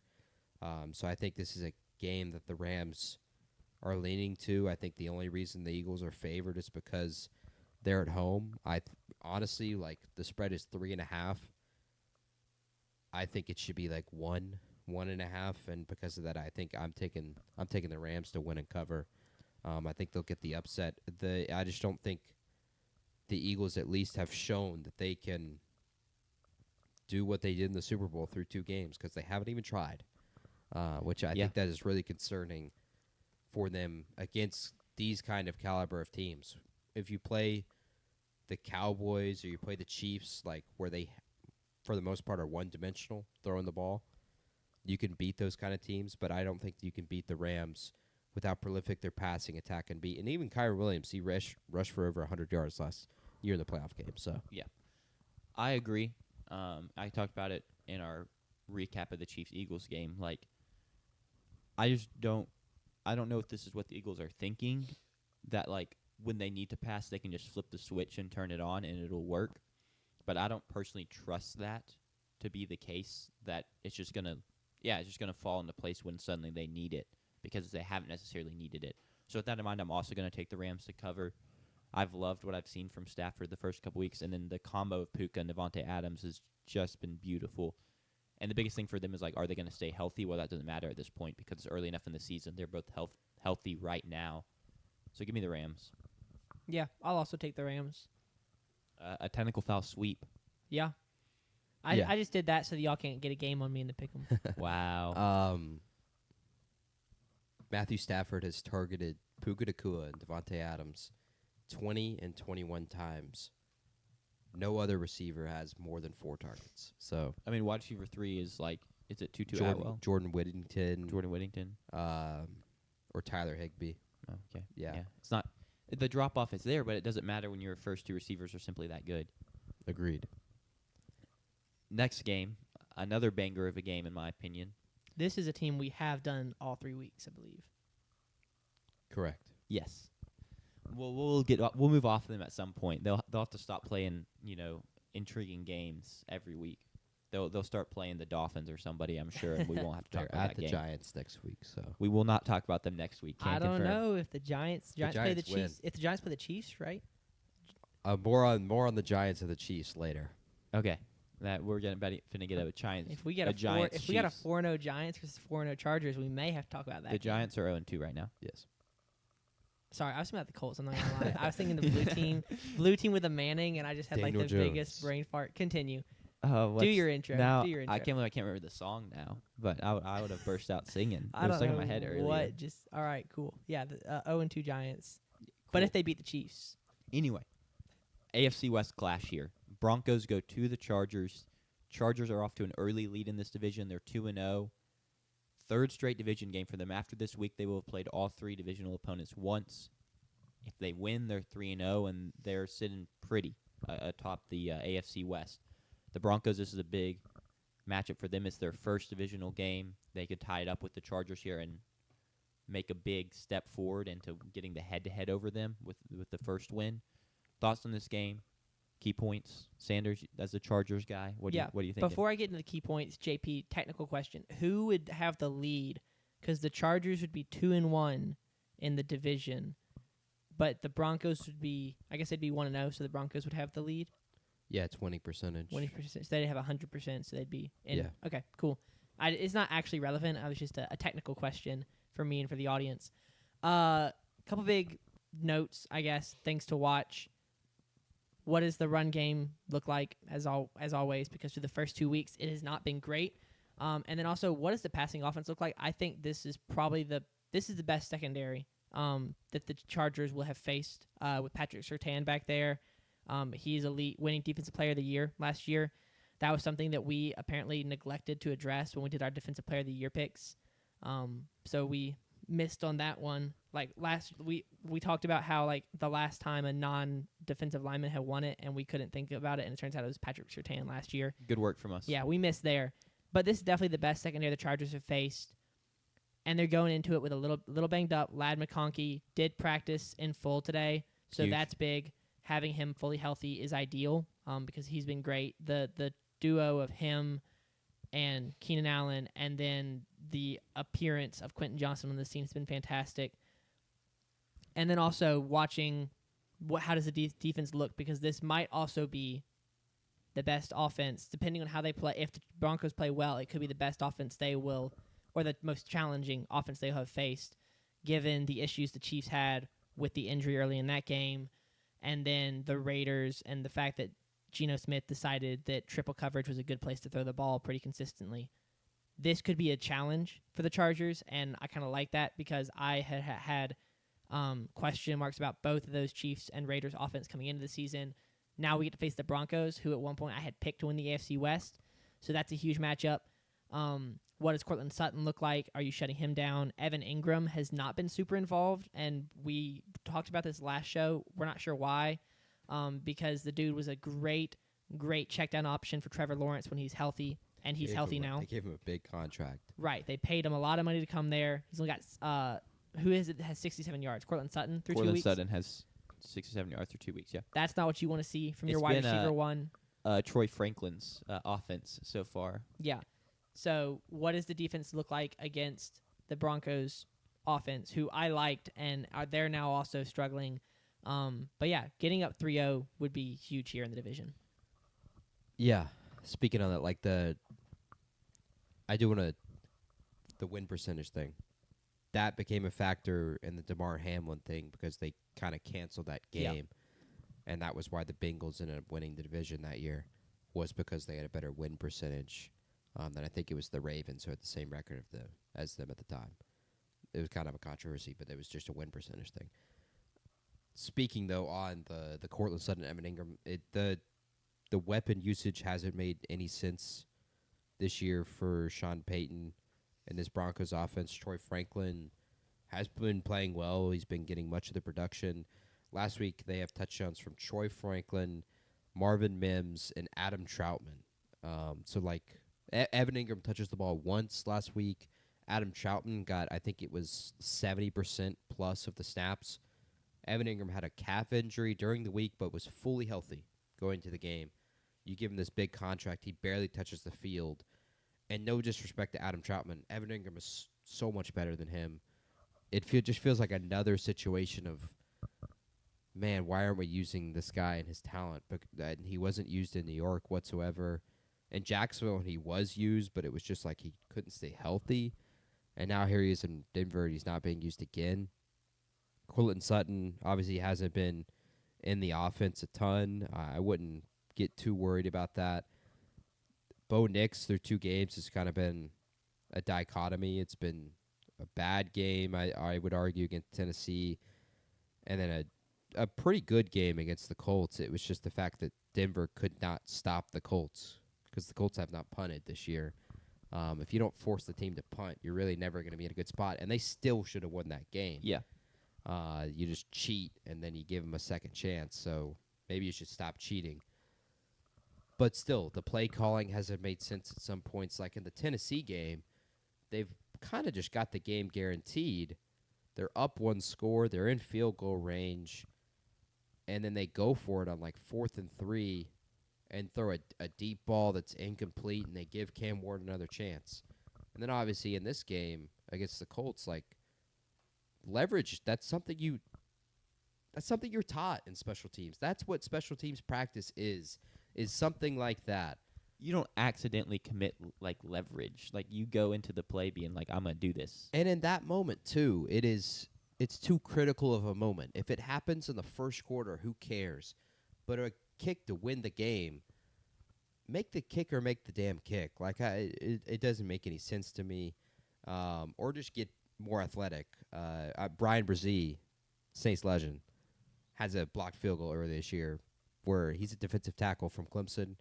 So I think this is a game that the Rams are leaning to. I think the only reason the Eagles are favored is because they're at home. Honestly, the spread is 3.5. I think it should be 1.5, and because of that, I think I'm taking the Rams to win and cover. I think they'll get the upset. I just don't think the Eagles at least have shown that they can do what they did in the Super Bowl through 2 games because they haven't even tried, which I think that is really concerning for them against these kind of caliber of teams. If you play the Cowboys or you play the Chiefs, where they, for the most part, are one-dimensional throwing the ball, you can beat those kind of teams, but I don't think you can beat the Rams with how prolific their passing attack can be. And even Kyron Williams, he rushed for over 100 yards last year in the playoff game. So I agree. I talked about it in our recap of the Chiefs-Eagles game. I don't know if this is what the Eagles are thinking, that when they need to pass, they can just flip the switch and turn it on and it'll work. But I don't personally trust that to be the case, that it's just going to fall into place when suddenly they need it because they haven't necessarily needed it. So with that in mind, I'm also going to take the Rams to cover. I've loved what I've seen from Stafford the first couple weeks, and then the combo of Puka and Devontae Adams has just been beautiful. And the biggest thing for them is, are they going to stay healthy? Well, that doesn't matter at this point because it's early enough in the season. They're both healthy right now. So give me the Rams. Yeah, I'll also take the Rams. A technical foul sweep. Yeah. I just did that so that y'all can't get a game on me in the pick 'em. Wow. Matthew Stafford has targeted Puka Nacua and Devontae Adams 20 and 21 times. No other receiver has more than 4 targets. So I mean, wide receiver 3 is is it Tutu Atwell? Jordan Whittington, Jordan Whittington? or Tyler Higbee. Oh, okay. Yeah. It's not the drop off is there, but it doesn't matter when your first 2 receivers are simply that good. Agreed. Next game, another banger of a game in my opinion. This is a team we have done all 3 weeks, I believe. Correct. Yes. We'll move off of them at some point. They'll have to stop playing, intriguing games every week. They'll start playing the Dolphins or somebody, I'm sure, and we won't have to talk They're about at that the game. Giants next week, so We will not talk about them next week. Can't I don't confirm. know if the Giants play the Giants win. Chiefs. If the Giants play the Chiefs, right? more on the Giants and the Chiefs later. Okay. That we're finna get a Giants. If we get a a Giants if we got a Chiefs. 4-0 Giants versus 4-0 Chargers, we may have to talk about that. The game. Giants are 0-2 right now. Yes. Sorry, I was thinking about the Colts. I'm not gonna lie. I was thinking the blue team with the Manning, and I just had Daniel like the biggest Jones. brain fart. Continue. Do your intro. Now, Do your intro. I can't remember the song now, but I would have burst out singing. I It was don't stuck know in my head earlier. what. Just all right, cool. Yeah, the 0-2 Giants. But Cool. if they beat the Chiefs, Anyway, AFC West clash here. Broncos go to the Chargers. Chargers are off to an early lead in this division. They're 2-0. Third straight division game for them. After this week, they will have played all three divisional opponents once. If they win, they're 3-0, and they're sitting pretty atop the AFC West. The Broncos, this is a big matchup for them. It's their first divisional game. They could tie it up with the Chargers here and make a big step forward into getting the head-to-head over them with the first win. Thoughts on this game? Key points. Sanders, as the Chargers guy, what do you think? before I get into the key points, JP, technical question: who would have the lead? Because the Chargers would be 2-1 in the division, but the Broncos would be, I guess they'd be 1-0, so the Broncos would have the lead. Yeah, it's winning percentage. 20%. So they'd have 100%, so they'd be in. Yeah. Okay, cool. It's not actually relevant. I was just a technical question for me and for the audience. Couple big notes, I guess, things to watch. What does the run game look like as always? Because for the first 2 weeks, it has not been great. And then also, what does the passing offense look like? I think this is probably the best secondary that the Chargers will have faced with Patrick Surtain back there. He's elite, winning Defensive Player of the Year last year. That was something that we apparently neglected to address when we did our Defensive Player of the Year picks. So we missed on that one. Like we talked about how like the last time a non-defensive lineman had won it, and we couldn't think about it, and it turns out it was Patrick Surtain last year. Good work from us. Yeah, we missed there. But this is definitely the best secondary the Chargers have faced. And they're going into it with a little banged up. Ladd McConkey did practice in full today, so Huge. that's big. Having him fully healthy is ideal because he's been great. The duo of him and Keenan Allen, and then the appearance of Quentin Johnson on the scene has been fantastic. And then also watching how does the defense look, because this might also be the best offense, depending on how they play. If the Broncos play well, it could be the best offense they will, or the most challenging offense they have faced, given the issues the Chiefs had with the injury early in that game, and then the Raiders, and the fact that Geno Smith decided that triple coverage was a good place to throw the ball pretty consistently. This could be a challenge for the Chargers, and I kind of like that because I had question marks about both of those Chiefs and Raiders offense coming into the season. Now we get to face the Broncos, who at one point I had picked to win the AFC West, so that's a huge matchup. What does Cortland Sutton look like? Are you shutting him down? Evan Ingram has not been super involved, and we talked about this last show. We're not sure why, because the dude was a great check down option for Trevor Lawrence when he's healthy, and he's healthy now. They gave him a big contract. Right. They paid him a lot of money to come there. He's only got who is it that has 67 yards? Cortland Sutton through 2 weeks? Cortland Sutton has 67 yards through 2 weeks, yeah. That's not what you want to see from your It's wide been, receiver one. Troy Franklin's offense so far. Yeah. So what does the defense look like against the Broncos offense, who I liked, and they're now also struggling. But yeah, getting up 3-0 would be huge here in the division. Yeah. Speaking on that, like the win percentage thing. That became a factor in the DeMar Hamlin thing because they kind of canceled that game. Yeah. And that was why the Bengals ended up winning the division that year, was because they had a better win percentage than I think it was the Ravens, who had the same record as them at the time. It was kind of a controversy, but it was just a win percentage thing. Speaking, though, on the Cortland Sutton and Evan Ingram, the weapon usage hasn't made any sense this year for Sean Payton and this Broncos offense. Troy Franklin has been playing well. He's been getting much of the production. Last week, they have touchdowns from Troy Franklin, Marvin Mims, and Adam Troutman. So, like, Evan Ingram touches the ball once last week. Adam Troutman got, I think it was 70% plus of the snaps. Evan Ingram had a calf injury during the week, but was fully healthy going into the game. You give him this big contract, he barely touches the field. And no disrespect to Adam Troutman, Evan Ingram is so much better than him. It just feels like another situation of, man, why aren't we using this guy and his talent? But he wasn't used in New York whatsoever. In Jacksonville, he was used, but it was just like he couldn't stay healthy. And now here he is in Denver, and he's not being used again. Cortland Sutton obviously hasn't been in the offense a ton. I wouldn't get too worried about that. Bo Nix, through 2 games, has kind of been a dichotomy. It's been a bad game, I would argue, against Tennessee, and then a pretty good game against the Colts. It was just the fact that Denver could not stop the Colts because the Colts have not punted this year. If you don't force the team to punt, you're really never going to be in a good spot, and they still should have won that game. Yeah. You just cheat, and then you give them a second chance, so maybe you should stop cheating. But still, the play calling hasn't made sense at some points. Like in the Tennessee game, they've kind of just got the game guaranteed. They're up 1 score. They're in field goal range. And then they go for it on like 4th and 3 and throw a deep ball that's incomplete, and they give Cam Ward another chance. And then obviously in this game against the Colts, like leverage, that's something you're taught in special teams. That's what special teams practice is something like that. You don't accidentally commit like leverage. Like you go into the play being like, I'm gonna do this. And in that moment too, it's too critical of a moment. If it happens in the first quarter, who cares? But a kick to win the game, make the kicker make the damn kick. Like it doesn't make any sense to me. Or just get more athletic. Brian Brzee, Saints legend, has a blocked field goal earlier this year where he's a defensive tackle from Clemson.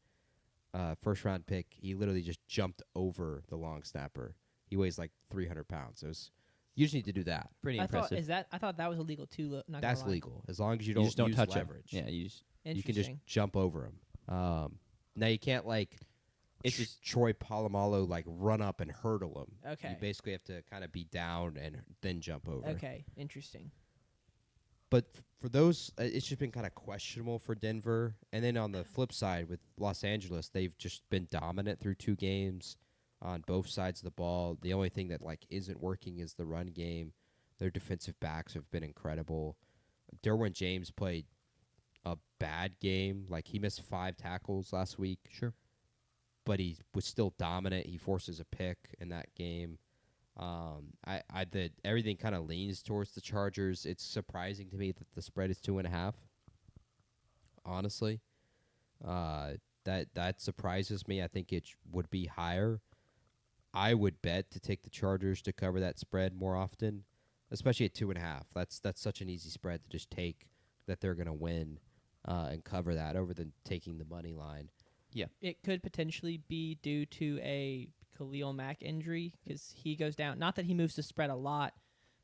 First round pick, he literally just jumped over the long snapper. He weighs like 300 pounds. You just need to do that. Pretty impressive. I thought that was illegal too. That's legal as long as you just don't use touch leverage. him. Yeah, You can just jump over him. Now you can't like it's just Troy Polamalu like run up and hurdle him. Okay. You basically have to kind of be down and then jump over. Okay, interesting. But for those, it's just been kind of questionable for Denver. And then on the flip side with Los Angeles, they've just been dominant through 2 games on both sides of the ball. The only thing that like isn't working is the run game. Their defensive backs have been incredible. Derwin James played a bad game. Like he missed 5 tackles last week. Sure. But he was still dominant. He forces a pick in that game. Everything kind of leans towards the Chargers. It's surprising to me that the spread is 2.5. Honestly, that surprises me. I think it would be higher. I would bet to take the Chargers to cover that spread more often, especially at 2.5. That's such an easy spread to just take that they're gonna win and cover that over than taking the money line. Yeah. It could potentially be due to a Khalil Mack injury because he goes down. Not that he moves the spread a lot,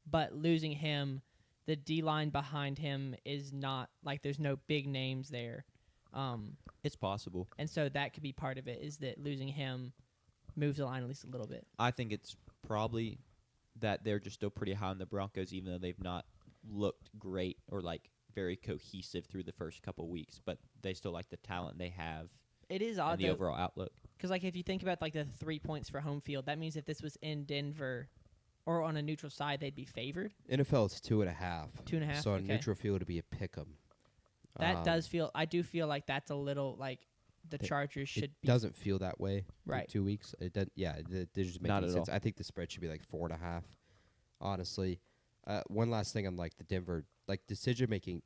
but losing him, the D-line behind him is not like there's no big names there. It's possible. And so that could be part of it is that losing him moves the line at least a little bit. I think it's probably that they're just still pretty high on the Broncos, even though they've not looked great or like very cohesive through the first couple weeks, but they still like the talent they have. It is And odd the overall outlook. because like if you think about like the 3 points for home field, that means if this was in Denver or on a neutral side, they'd be favored. NFL is 2.5. 2.5. So on okay. neutral field it'd be a pick 'em. That does feel. I do feel like that's a little like the Chargers should It be doesn't feel that way. Right. In 2 weeks. It doesn't. Yeah, it doesn't make Not any at sense. all. I think the spread should be like 4.5. Honestly, one last thing on like the Denver decision making.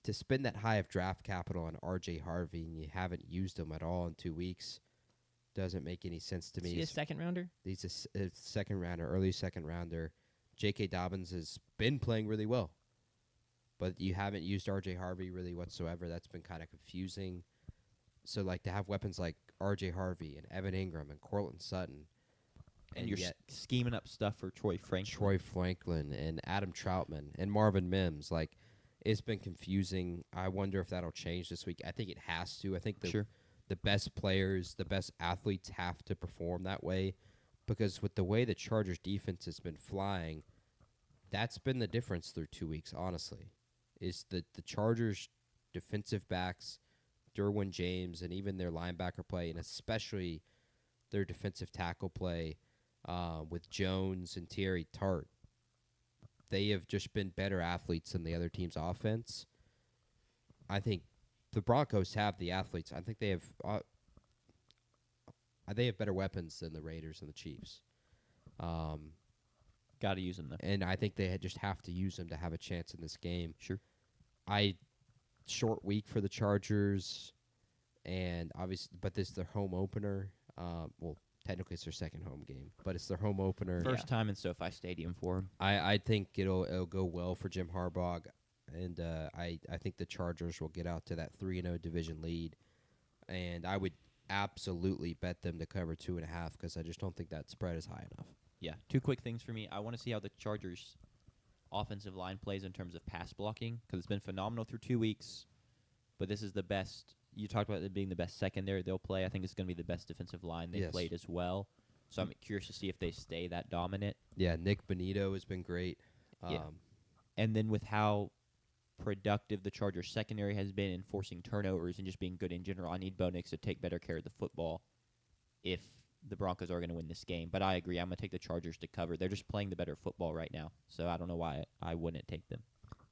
To spend that high of draft capital on R.J. Harvey and you haven't used him at all in 2 weeks doesn't make any sense to Is me. he a second rounder. He's a second rounder, early second rounder. J.K. Dobbins has been playing really well, but you haven't used R.J. Harvey really whatsoever. That's been kind of confusing. So, like, to have weapons like R.J. Harvey and Evan Ingram and Cortland Sutton, And you're yet scheming up stuff for Troy Franklin. Troy Franklin and Adam Troutman and Marvin Mims, like, it's been confusing. I wonder if that'll change this week. I think it has to. I think Sure. the best players, the best athletes have to perform that way. because with the way the Chargers defense has been flying, that's been the difference through 2 weeks, honestly, is that the Chargers defensive backs, Derwin James, and even their linebacker play, and especially their defensive tackle play with Jones and Thierry Tart, they have just been better athletes than the other team's offense. I think the Broncos have the athletes. I think they have better weapons than the Raiders and the Chiefs. Got to use them, though. And I think they just have to use them to have a chance in this game. Sure. Short week for the Chargers, and obviously, but this is their home opener. Well, technically it's their second home game, but it's their home opener. First time in SoFi Stadium for him. I think it'll go well for Jim Harbaugh, and I think the Chargers will get out to that 3-0 division lead, and I would absolutely bet them to cover 2.5 because I just don't think that spread is high enough. Yeah. 2 quick things for me. I want to see how the Chargers' offensive line plays in terms of pass blocking because it's been phenomenal through 2 weeks, but this is the best. You talked about it being the best secondary they'll play. I think it's going to be the best defensive line they've played as well. So I'm curious to see if they stay that dominant. Yeah, Nick Bonito has been great. Yeah. And then with how productive the Chargers secondary has been in forcing turnovers and just being good in general, I need Bo Nix to take better care of the football if the Broncos are going to win this game. But I agree. I'm going to take the Chargers to cover. They're just playing the better football right now. So I don't know why I wouldn't take them.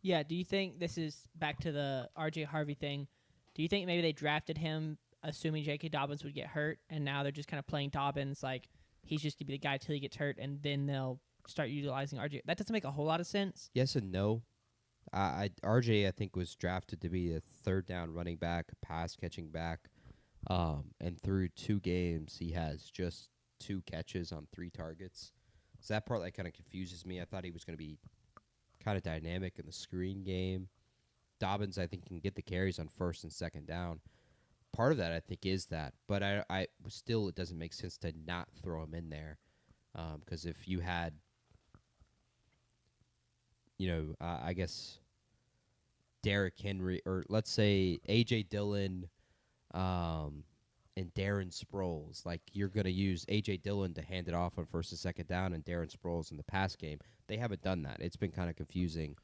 Yeah, do you think this is back to the R.J. Harvey thing? Do you think maybe they drafted him assuming J.K. Dobbins would get hurt, and now they're just kind of playing Dobbins like he's just to be the guy till he gets hurt, and then they'll start utilizing R.J.? That doesn't make a whole lot of sense. Yes and no. RJ, I think, was drafted to be a third down running back, pass catching back. And through 2 games, he has just 2 catches on 3 targets. So that part kind of confuses me. I thought he was going to be kind of dynamic in the screen game. Dobbins, I think, can get the carries on first and second down. Part of that, I think, is that. But I still, it doesn't make sense to not throw him in there. Because if you had, I guess Derrick Henry, or let's say A.J. Dillon and Darren Sproles, like you're going to use A.J. Dillon to hand it off on first and second down and Darren Sproles in the pass game. They haven't done that. It's been kind of confusing.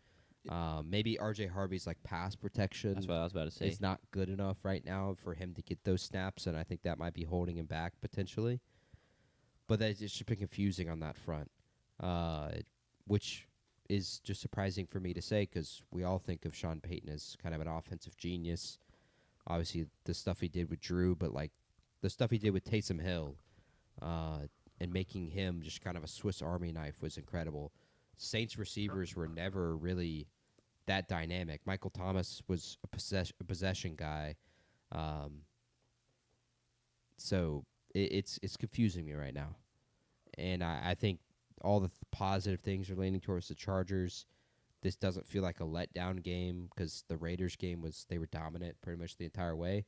Maybe R.J. Harvey's pass protection. That's what I was about to say. Is not good enough right now for him to get those snaps, and I think that might be holding him back potentially. But it's just been confusing on that front, which is just surprising for me to say because we all think of Sean Payton as kind of an offensive genius. Obviously, the stuff he did with Drew, but the stuff he did with Taysom Hill and making him just kind of a Swiss Army knife was incredible. Saints receivers were never really that dynamic. Michael Thomas was a possession guy. So it's confusing me right now. And I think all the positive things are leaning towards the Chargers. This doesn't feel like a letdown game because the Raiders game they were dominant pretty much the entire way.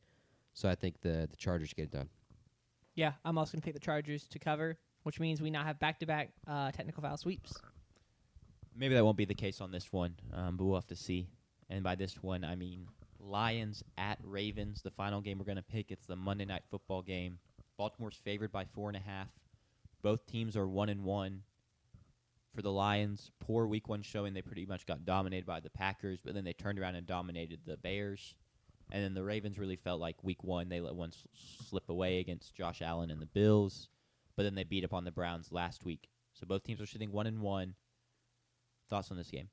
So I think the Chargers get it done. Yeah, I'm also going to pick the Chargers to cover, which means we now have back-to-back technical foul sweeps. Maybe that won't be the case on this one, but we'll have to see. And by this one, I mean Lions at Ravens, the final game we're going to pick. It's the Monday Night Football game. Baltimore's favored by 4.5. Both teams are 1-1. For the Lions, poor Week 1 showing. They pretty much got dominated by the Packers, but then they turned around and dominated the Bears. And then the Ravens really felt like Week 1 they let one slip away against Josh Allen and the Bills, but then they beat up on the Browns last week. So both teams are sitting 1-1. Thoughts on this game?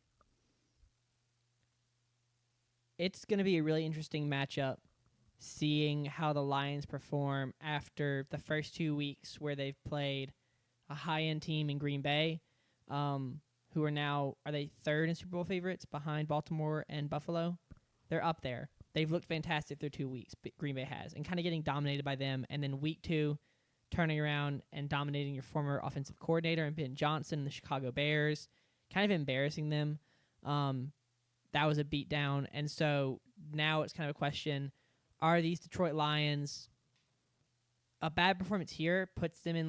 It's going to be a really interesting matchup, seeing how the Lions perform after the first 2 weeks where they've played a high-end team in Green Bay, who are they third in Super Bowl favorites behind Baltimore and Buffalo? They're up there. They've looked fantastic through 2 weeks, Green Bay has, and kind of getting dominated by them. And then week 2, turning around and dominating your former offensive coordinator and Ben Johnson and the Chicago Bears, kind of embarrassing them. That was a beatdown. And so now it's kind of a question, are these Detroit Lions, a bad performance here puts them in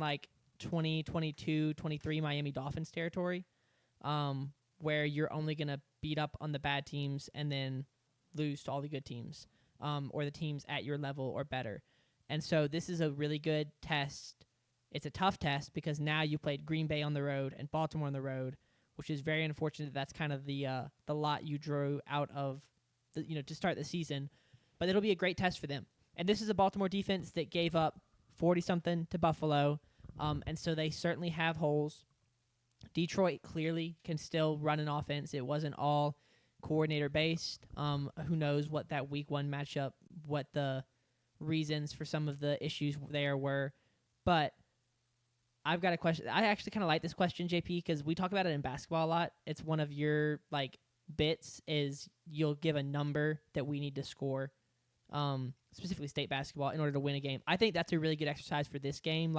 2022, 23 Miami Dolphins territory, where you're only going to beat up on the bad teams and then lose to all the good teams, or the teams at your level or better. And so this is a really good test It's a tough test because now you played Green Bay on the road and Baltimore on the road, which is very unfortunate. That's kind of the lot you drew out of to start the season. But it'll be a great test for them. And this is a Baltimore defense that gave up 40-something to Buffalo, and so they certainly have holes. Detroit clearly can still run an offense. It wasn't all coordinator-based. Who knows what that Week 1 matchup, what the reasons for some of the issues there were. But I've got a question. I actually kind of like this question, JP, because we talk about it in basketball a lot. It's one of your bits is you'll give a number that we need to score, specifically state basketball, in order to win a game. I think that's a really good exercise for this game.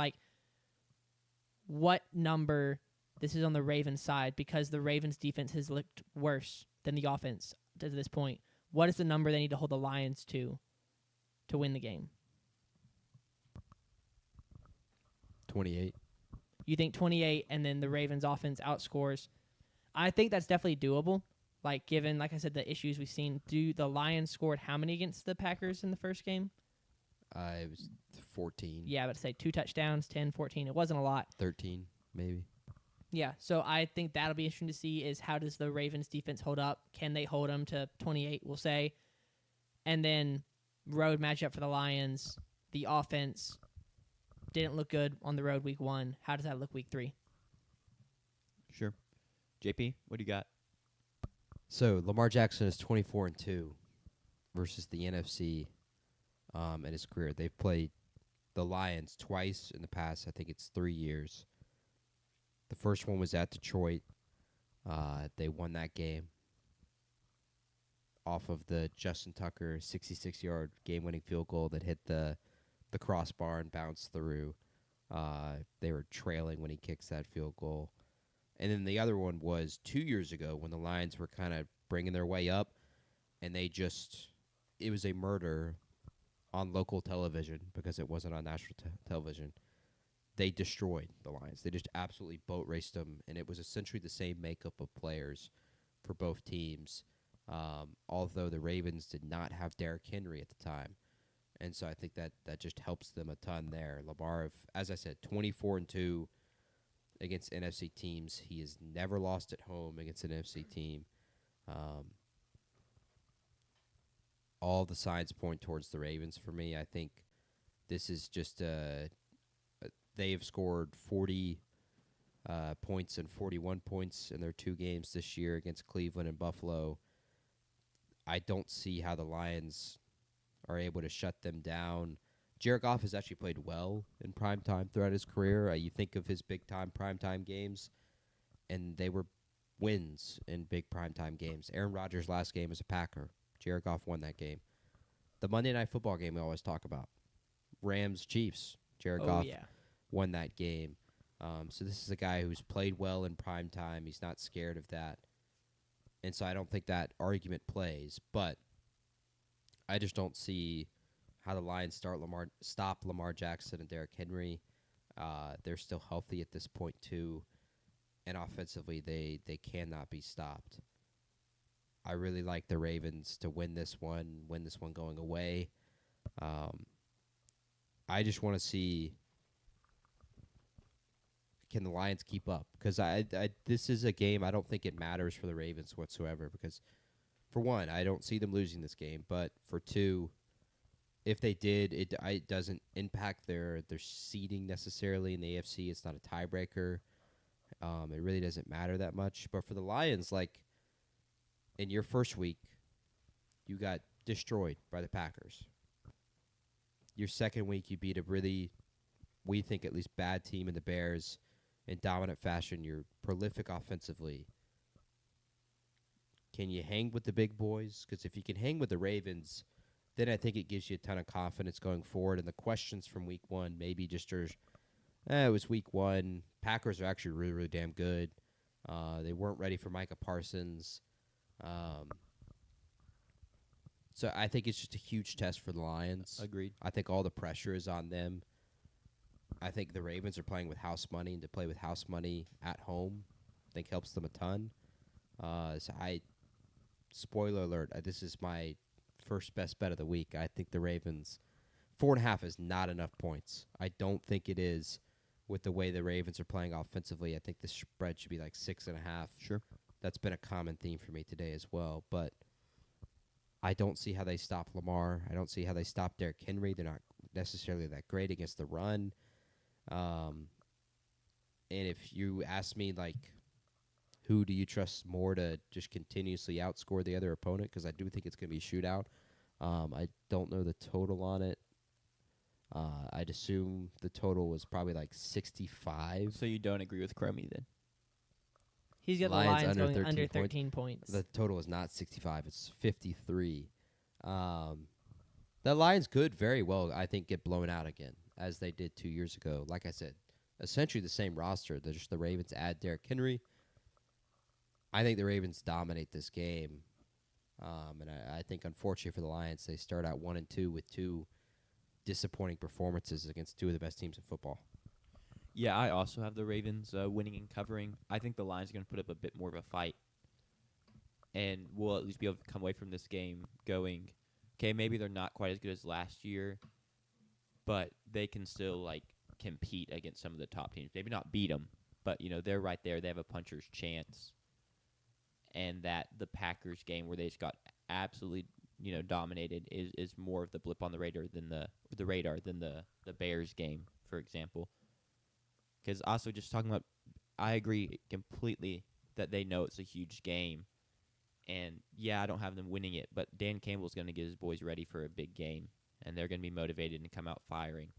What number? This is on the Ravens side because the Ravens defense has looked worse than the offense to this point. What is the number they need to hold the Lions to win the game? 28. You think 28, and then the Ravens offense outscores? I think that's definitely doable. Given, like I said, the issues we've seen. Do the Lions scored how many against the Packers in the first game? It was 14. Yeah, but say 2 touchdowns, 10, 14. It wasn't a lot. 13, maybe. Yeah, so I think that'll be interesting to see is how does the Ravens defense hold up? Can they hold them to 28, we'll say? And then road matchup for the Lions. The offense didn't look good on the road Week 1. How does that look Week 3? Sure. JP, what do you got? So Lamar Jackson is 24-2 versus the NFC in his career. They've played the Lions twice in the past. I think it's 3 years. The first one was at Detroit. They won that game off of the Justin Tucker 66-yard game-winning field goal that hit the crossbar and bounced through. They were trailing when he kicks that field goal. And then the other one was 2 years ago when the Lions were kind of bringing their way up, and it was a murder on local television because it wasn't on national television. They destroyed the Lions. They just absolutely boat raced them, and it was essentially the same makeup of players for both teams, although the Ravens did not have Derrick Henry at the time. And so I think that just helps them a ton there. Lamar, as I said, 24-2 against NFC teams. He has never lost at home against an NFC team. All the signs point towards the Ravens for me. I think this is just they have scored 40 points and 41 points in their 2 games this year against Cleveland and Buffalo. I don't see how the Lions are able to shut them down. Jared Goff has actually played well in primetime throughout his career. You think of his big-time primetime games, and they were wins in big primetime games. Aaron Rodgers' last game was a Packer. Jared Goff won that game. The Monday Night Football game we always talk about. Rams-Chiefs. Jared Goff won that game. So this is a guy who's played well in primetime. He's not scared of that. And so I don't think that argument plays. But I just don't see how the Lions stop Lamar Jackson and Derrick Henry. They're still healthy at this point, too. And offensively, they cannot be stopped. I really like the Ravens to win this one going away. I just want to see, can the Lions keep up? Because this is a game I don't think it matters for the Ravens whatsoever. Because, for one, I don't see them losing this game. But for two, if they did, it doesn't impact their seeding necessarily in the AFC. It's not a tiebreaker. It really doesn't matter that much. But for the Lions, in your first week, you got destroyed by the Packers. Your second week, you beat a really, we think at least, bad team in the Bears in dominant fashion. You're prolific offensively. Can you hang with the big boys? Because if you can hang with the Ravens, then I think it gives you a ton of confidence going forward. And the questions from week one maybe just are, it was week one. Packers are actually really, really damn good. They weren't ready for Micah Parsons. So I think it's just a huge test for the Lions. Agreed. I think all the pressure is on them. I think the Ravens are playing with house money, and to play with house money at home, I think helps them a ton. Spoiler alert, this is my first best bet of the week. I think the Ravens, 4.5 is not enough points. I don't think it is with the way the Ravens are playing offensively, I think the spread should be like 6.5. Sure. That's been a common theme for me today as well. But I don't see how they stop Lamar. I don't see how they stop Derrick Henry. They're not necessarily that great against the run. And if you ask me, like, who do you trust more to just continuously outscore the other opponent? Because I do think it's going to be a shootout. I don't know the total on it. I'd assume the total was probably like 65. So you don't agree with Cromie then? He's got Lions the Lions under going 13 under 13 points. The total is not 65. It's 53. The Lions could very well, I think, get blown out again, as they did 2 years ago. Like I said, essentially the same roster. They're just the Ravens add Derrick Henry. I think the Ravens dominate this game. And I think, unfortunately for the Lions, they start out 1-2 with two disappointing performances against two of the best teams in football. Yeah, I also have the Ravens winning and covering. I think the Lions are going to put up a bit more of a fight. And we'll at least be able to come away from this game going, okay, maybe they're not quite as good as last year, but they can still, like, compete against some of the top teams. Maybe not beat them, but, you know, they're right there. They have a puncher's chance. And that the Packers game where they just got absolutely, you know, dominated is more of the blip on the radar than the Bears game, for example. Because also just talking about, I agree completely that they know it's a huge game. And, yeah, I don't have them winning it, but Dan Campbell's going to get his boys ready for a big game, and they're going to be motivated and come out firing.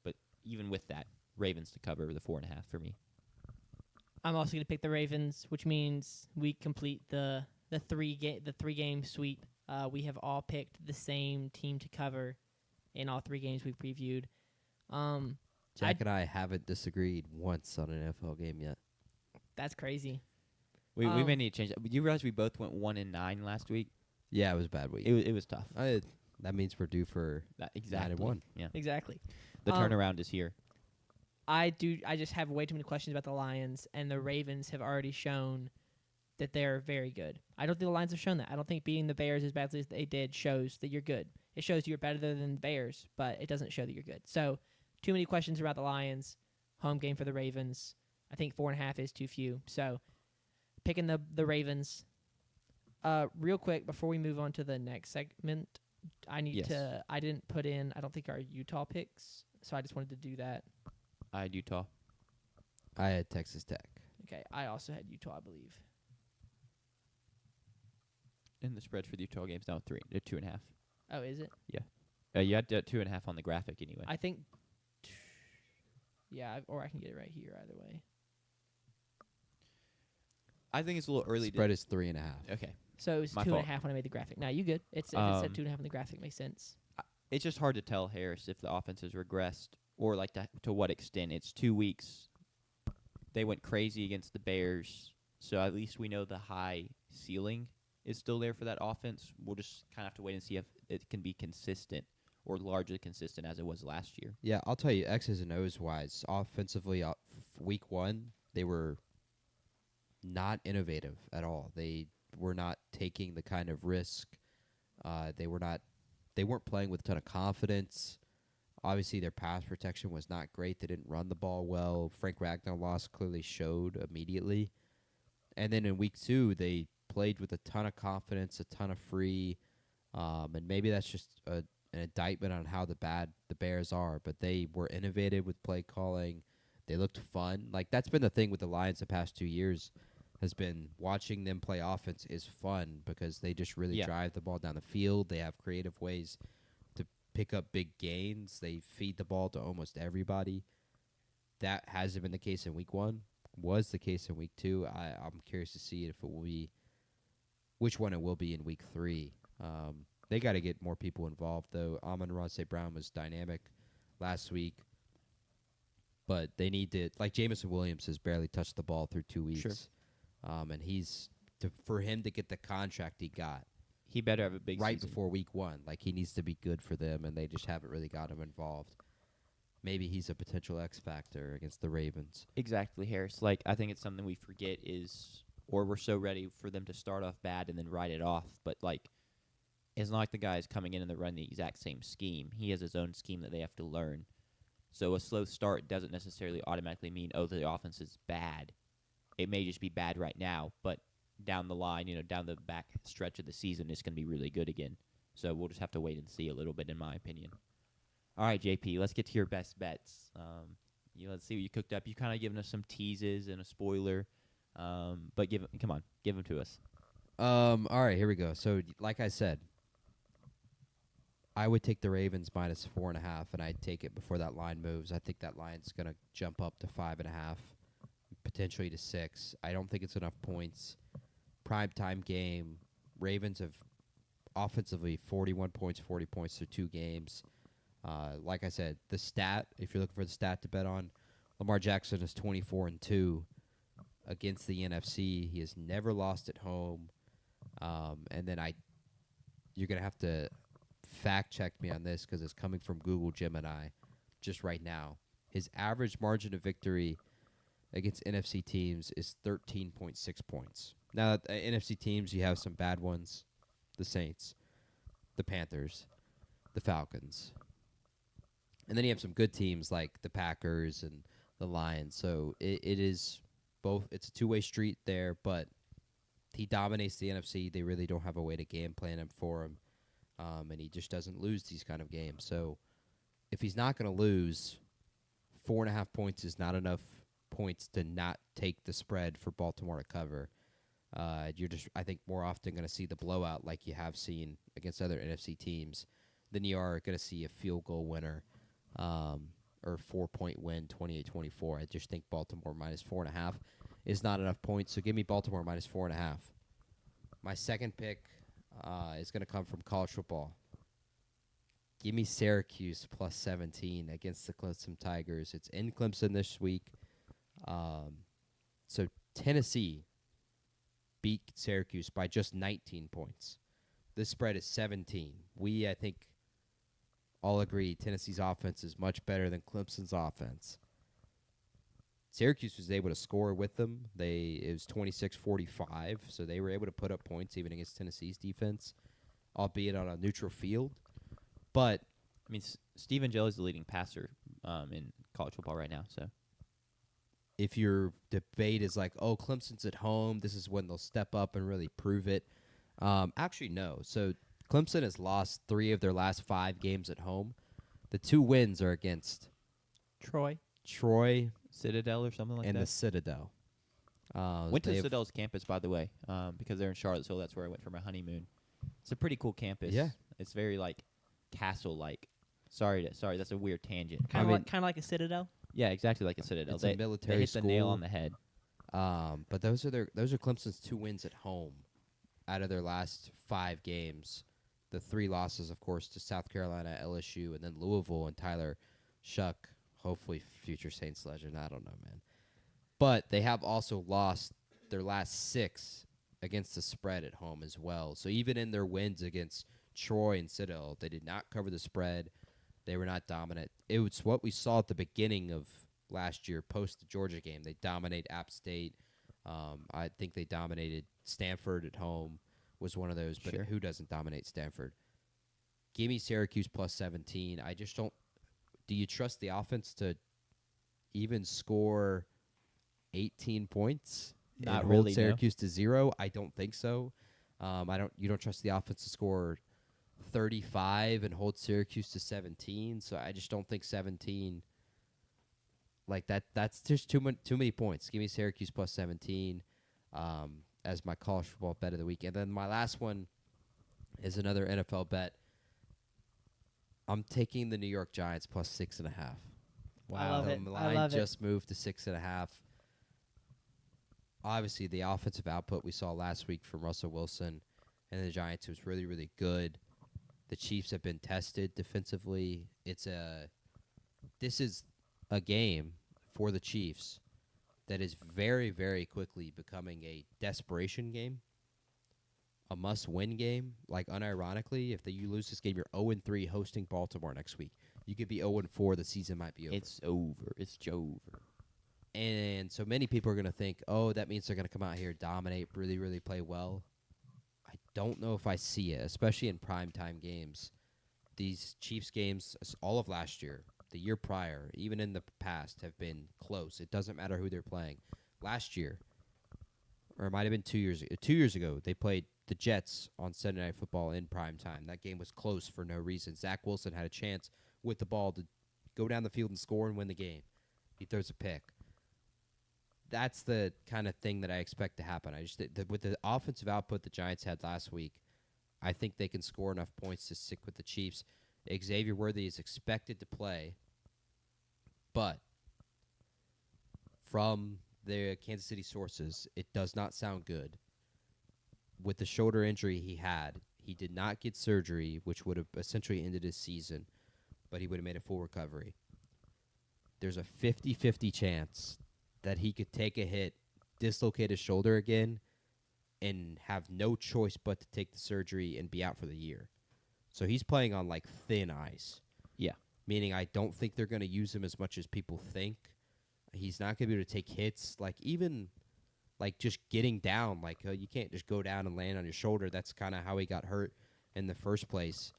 But even with that, Ravens to cover the 4.5 for me. I'm also going to pick the Ravens, which means we complete the three game sweep. We have all picked the same team to cover in all three games we previewed. Jack and I haven't disagreed once on an NFL game yet. That's crazy. We may need to change that. You realize we both went 1-9 last week? Yeah, it was a bad week. It was tough. That means we're due for Exactly. 9-1. Yeah. Exactly. The turnaround is here. I just have way too many questions about the Lions, and the Ravens have already shown that they're very good. I don't think the Lions have shown that. I don't think beating the Bears as badly as they did shows that you're good. It shows you're better than the Bears, but it doesn't show that you're good. So, too many questions about the Lions. Home game for the Ravens. I think 4.5 is too few. So, picking the Ravens. Real quick, before we move on to the next segment, I didn't put in, I don't think, our Utah picks, so I just wanted to do that. I had Utah. I had Texas Tech. Okay, I also had Utah, I believe. And the spread for the Utah game's now 2.5. Oh, is it? You had 2.5 on the graphic anyway. I think, yeah, or I can get it right here either way. I think it's a little early. Spread is 3.5. Okay. So it was My 2.5 when I made the graphic. Now, you good. If it said 2.5 on the graphic, makes sense. It's just hard to tell, Harris, if the offense has regressed or like to what extent. It's 2 weeks. They went crazy against the Bears, so at least we know the high ceiling is still there for that offense. We'll just kind of have to wait and see if it can be consistent or largely consistent as it was last year. Yeah, I'll tell you, X's and O's wise, offensively, week one, they were not innovative at all. They were not taking the kind of risk. They weren't playing with a ton of confidence. Obviously, their pass protection was not great. They didn't run the ball well. Frank Ragnow loss clearly showed immediately. And then in week two, they played with a ton of confidence, a ton of free. And maybe that's just an indictment on how bad the Bears are. But they were innovative with play calling. They looked fun. Like, that's been the thing with the Lions the past 2 years, has been watching them play offense is fun because they just really drive the ball down the field. They have creative ways to pick up big gains. They feed the ball to almost everybody. That hasn't been the case in week one. Was the case in week two. I'm curious to see if it will be, which one it will be in week three. They got to get more people involved, though. Amon-Ra St. Brown was dynamic last week. But they need to, like, Jameson Williams has barely touched the ball through 2 weeks. Sure. And for him to get the contract he got, He better have a big right season. before week one. Like, he needs to be good for them, and they just haven't really got him involved. Maybe he's a potential X factor against the Ravens. Exactly, Harris. Like, I think it's something we forget is, or we're so ready for them to start off bad and then write it off. But, like, it's not like the guy is coming in and they run the exact same scheme. He has his own scheme that they have to learn. So a slow start doesn't necessarily automatically mean, oh, the offense is bad. It may just be bad right now, but down the line, down the back stretch of the season, it's going to be really good again. So we'll just have to wait and see a little bit, in my opinion. All right, JP, let's get to your best bets. Let's see what you cooked up. You kind of given us some teases and a spoiler, but come on, give them to us. All right, here we go. So, like I said, I would take the Ravens minus 4.5, and I'd take it before that line moves. I think that line's gonna jump up to 5.5, potentially to 6. I don't think it's enough points. Primetime game. Ravens have offensively 41 points, 40 points through 2 games. Like I said, the stat, if you're looking for the stat to bet on, Lamar Jackson is 24-2 against the NFC. He has never lost at home. And then you're going to have to fact check me on this because it's coming from Google Gemini just right now. His average margin of victory against NFC teams is 13.6 points. Now, NFC teams, you have some bad ones. The Saints, the Panthers, the Falcons. And then you have some good teams like the Packers and the Lions. So it is both. It's a two-way street there, but he dominates the NFC. They really don't have a way to game plan him for him, and he just doesn't lose these kind of games. So if he's not going to lose, 4.5 points is not enough points to not take the spread for Baltimore to cover. You're just, I think, more often going to see the blowout like you have seen against other NFC teams than you are going to see a field goal winner or 4-point win, 28-24. I just think Baltimore minus 4.5 is not enough points, so give me Baltimore minus 4.5. My second pick is going to come from college football. Give me Syracuse plus 17 against the Clemson Tigers. It's in Clemson this week. So Tennessee beat Syracuse by just 19 points. This spread is 17. We, I think, all agree Tennessee's offense is much better than Clemson's offense. Syracuse was able to score with them. It was 26-45, so they were able to put up points even against Tennessee's defense, albeit on a neutral field. But I mean, Stephen Jelly is the leading passer in college football right now. So if your debate is like, oh, Clemson's at home, this is when they'll step up and really prove it. Actually, no. So Clemson has lost 3 of their last 5 games at home. The 2 wins are against Troy. Citadel or something like and that. the Citadel. Went to Citadel's campus, by the way, because they're in Charlottesville. That's where I went for my honeymoon. It's a pretty cool campus. Yeah. It's very, castle-like. Sorry, that's a weird tangent. Kind of like a Citadel. Yeah, exactly like a Citadel. It's a military they hit school. the nail on the head. But those are Clemson's 2 wins at home out of their last 5 games. The 3 losses, of course, to South Carolina, LSU, and then Louisville and Tyler Shuck, hopefully future Saints legend. I don't know, man. But they have also lost their last 6 against the spread at home as well. So even in their wins against Troy and Citadel, they did not cover the spread. They were not dominant. It was what we saw at the beginning of last year, post the Georgia game. They dominate App State. I think they dominated Stanford at home. Was one of those, but Sure. Who doesn't dominate Stanford? Give me Syracuse plus 17. I just don't. Do you trust the offense to even score 18 points? Not and really, hold no. Syracuse to 0? I don't think so. You don't trust the offense to score 35 and hold Syracuse to 17. So I just don't think 17. Like that's just too many points. Give me Syracuse plus 17. As my college football bet of the week. And then my last one is another NFL bet. I'm taking the New York Giants plus 6.5. Wow. I love The it. line just moved to 6.5. Obviously, the offensive output we saw last week from Russell Wilson and the Giants was really, really good. The Chiefs have been tested defensively. This is a game for the Chiefs that is very, very quickly becoming a desperation game, a must-win game. Like, unironically, if you lose this game, you're 0-3 hosting Baltimore next week. You could be 0-4. The season might be over. It's over. It's over. And so many people are going to think, oh, that means they're going to come out here, dominate, really, really play well. I don't know if I see it, especially in primetime games. These Chiefs games, all of last year, the year prior, even in the past, have been close. It doesn't matter who they're playing. Last year, or it might have been 2 years ago. 2 years ago, they played the Jets on Sunday Night Football in prime time. That game was close for no reason. Zach Wilson had a chance with the ball to go down the field and score and win the game. He throws a pick. That's the kind of thing that I expect to happen. I just with the offensive output the Giants had last week, I think they can score enough points to stick with the Chiefs. Xavier Worthy is expected to play, but from the Kansas City sources, it does not sound good. With the shoulder injury he had, he did not get surgery, which would have essentially ended his season, but he would have made a full recovery. There's a 50-50 chance that he could take a hit, dislocate his shoulder again, and have no choice but to take the surgery and be out for the year. So he's playing on, like, thin ice. Yeah. Meaning I don't think they're going to use him as much as people think. He's not going to be able to take hits. Like, even, like, just getting down. Like, you can't just go down and land on your shoulder. That's kind of how he got hurt in the first place.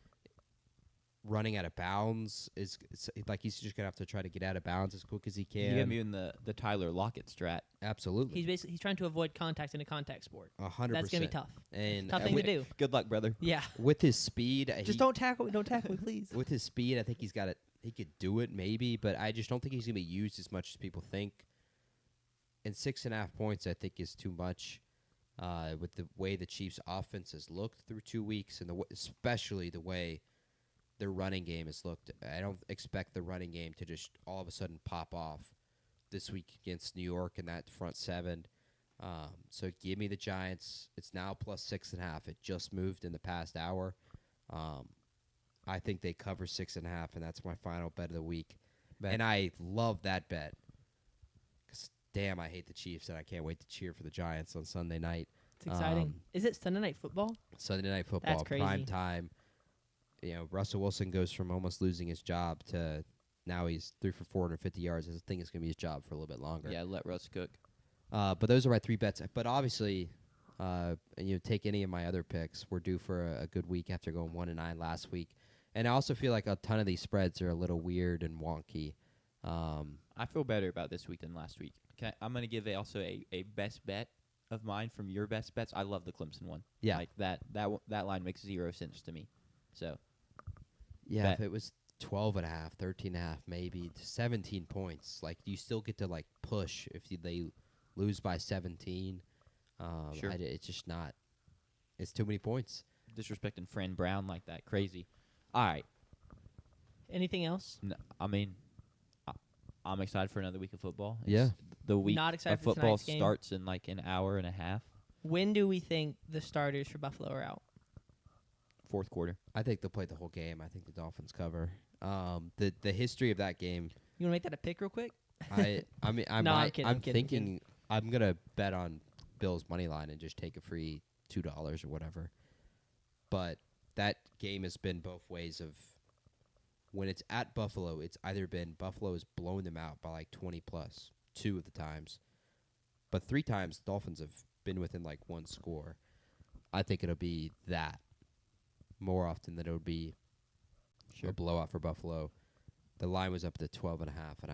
Running out of bounds is like he's just going to have to try to get out of bounds as quick as he can. You're going to be in the Tyler Lockett strat. Absolutely. He's trying to avoid contact in a contact sport. 100%. That's gonna be tough. And Tough thing to do. Good luck, brother. Yeah. with his speed, Just don't tackle me. Don't tackle me, please. with his speed, I think he's got it. He could do it maybe, but I just don't think he's going to be used as much as people think. And 6.5 points, I think, is too much. With the way the Chiefs' offense has looked through 2 weeks, and especially the way their running game has looked, I don't expect the running game to just all of a sudden pop off this week against New York in that front seven. So give me the Giants. It's now plus 6.5. It just moved in the past hour. I think they cover 6.5, and that's my final bet of the week. Bet. And I love that bet. 'Cause damn, I hate the Chiefs, and I can't wait to cheer for the Giants on Sunday night. It's exciting. Is it Sunday Night Football? Sunday Night Football, That's crazy. prime time. You know, Russell Wilson goes from almost losing his job to now he's threw for 450 yards. I think it's going to be his job for a little bit longer. Yeah, let Russ cook. But those are my 3 bets. But obviously, take any of my other picks. We're due for a good week after going 1-9 last week. And I also feel like a ton of these spreads are a little weird and wonky. I feel better about this week than last week. I'm going to give also a best bet of mine from your best bets. I love the Clemson one. Yeah. Like that line makes 0 sense to me. So Yeah, bet. if it was 12.5, 13.5, maybe 17 points, like you still get to like push if they lose by 17. Sure. It's just not. It's too many points. disrespecting Fran Brown like that, crazy. All right. Anything else? No, I mean, I'm excited for another week of football. Yeah. The week Not excited of for football tonight's game? starts in like an hour and a half. When do we think the starters for Buffalo are out? Fourth quarter. I think they'll play the whole game. I think the Dolphins cover. The history of that game. You want to make that a pick real quick? I mean, No, I'm kidding, I'm kidding, I'm thinking I'm gonna bet on Bills money line and just take a free $2 or whatever. But that game has been both ways of when it's at Buffalo, it's either been Buffalo has blown them out by like 20 plus 2 of the times, but 3 times Dolphins have been within like 1 score. I think it'll be that more often than it would be a blowout for Buffalo. The line was up to 12.5, and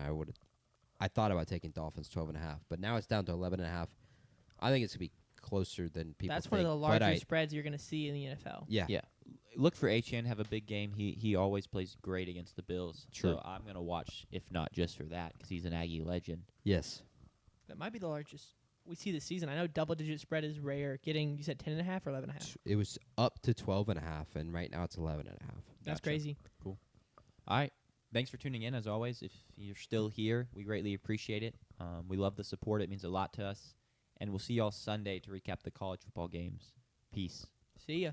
I thought about taking Dolphins 12.5, but now it's down to 11.5. I think it's gonna be closer than people That's think. one of the but larger spreads you're going to see in the NFL. Yeah. Yeah. Look for Achane have a big game. He always plays great against the Bills. True. So I'm gonna watch, if not just for that, because he's an Aggie legend. Yes. That might be the largest we see this season. I know double-digit spread is rare. You said 10.5 or 11.5? It was up to 12.5, and right now it's 11.5. That's Gotcha. crazy. All right. Thanks for tuning in, as always. If you're still here, we greatly appreciate it. We love the support. It means a lot to us. And we'll see y'all Sunday to recap the college football games. Peace. See ya.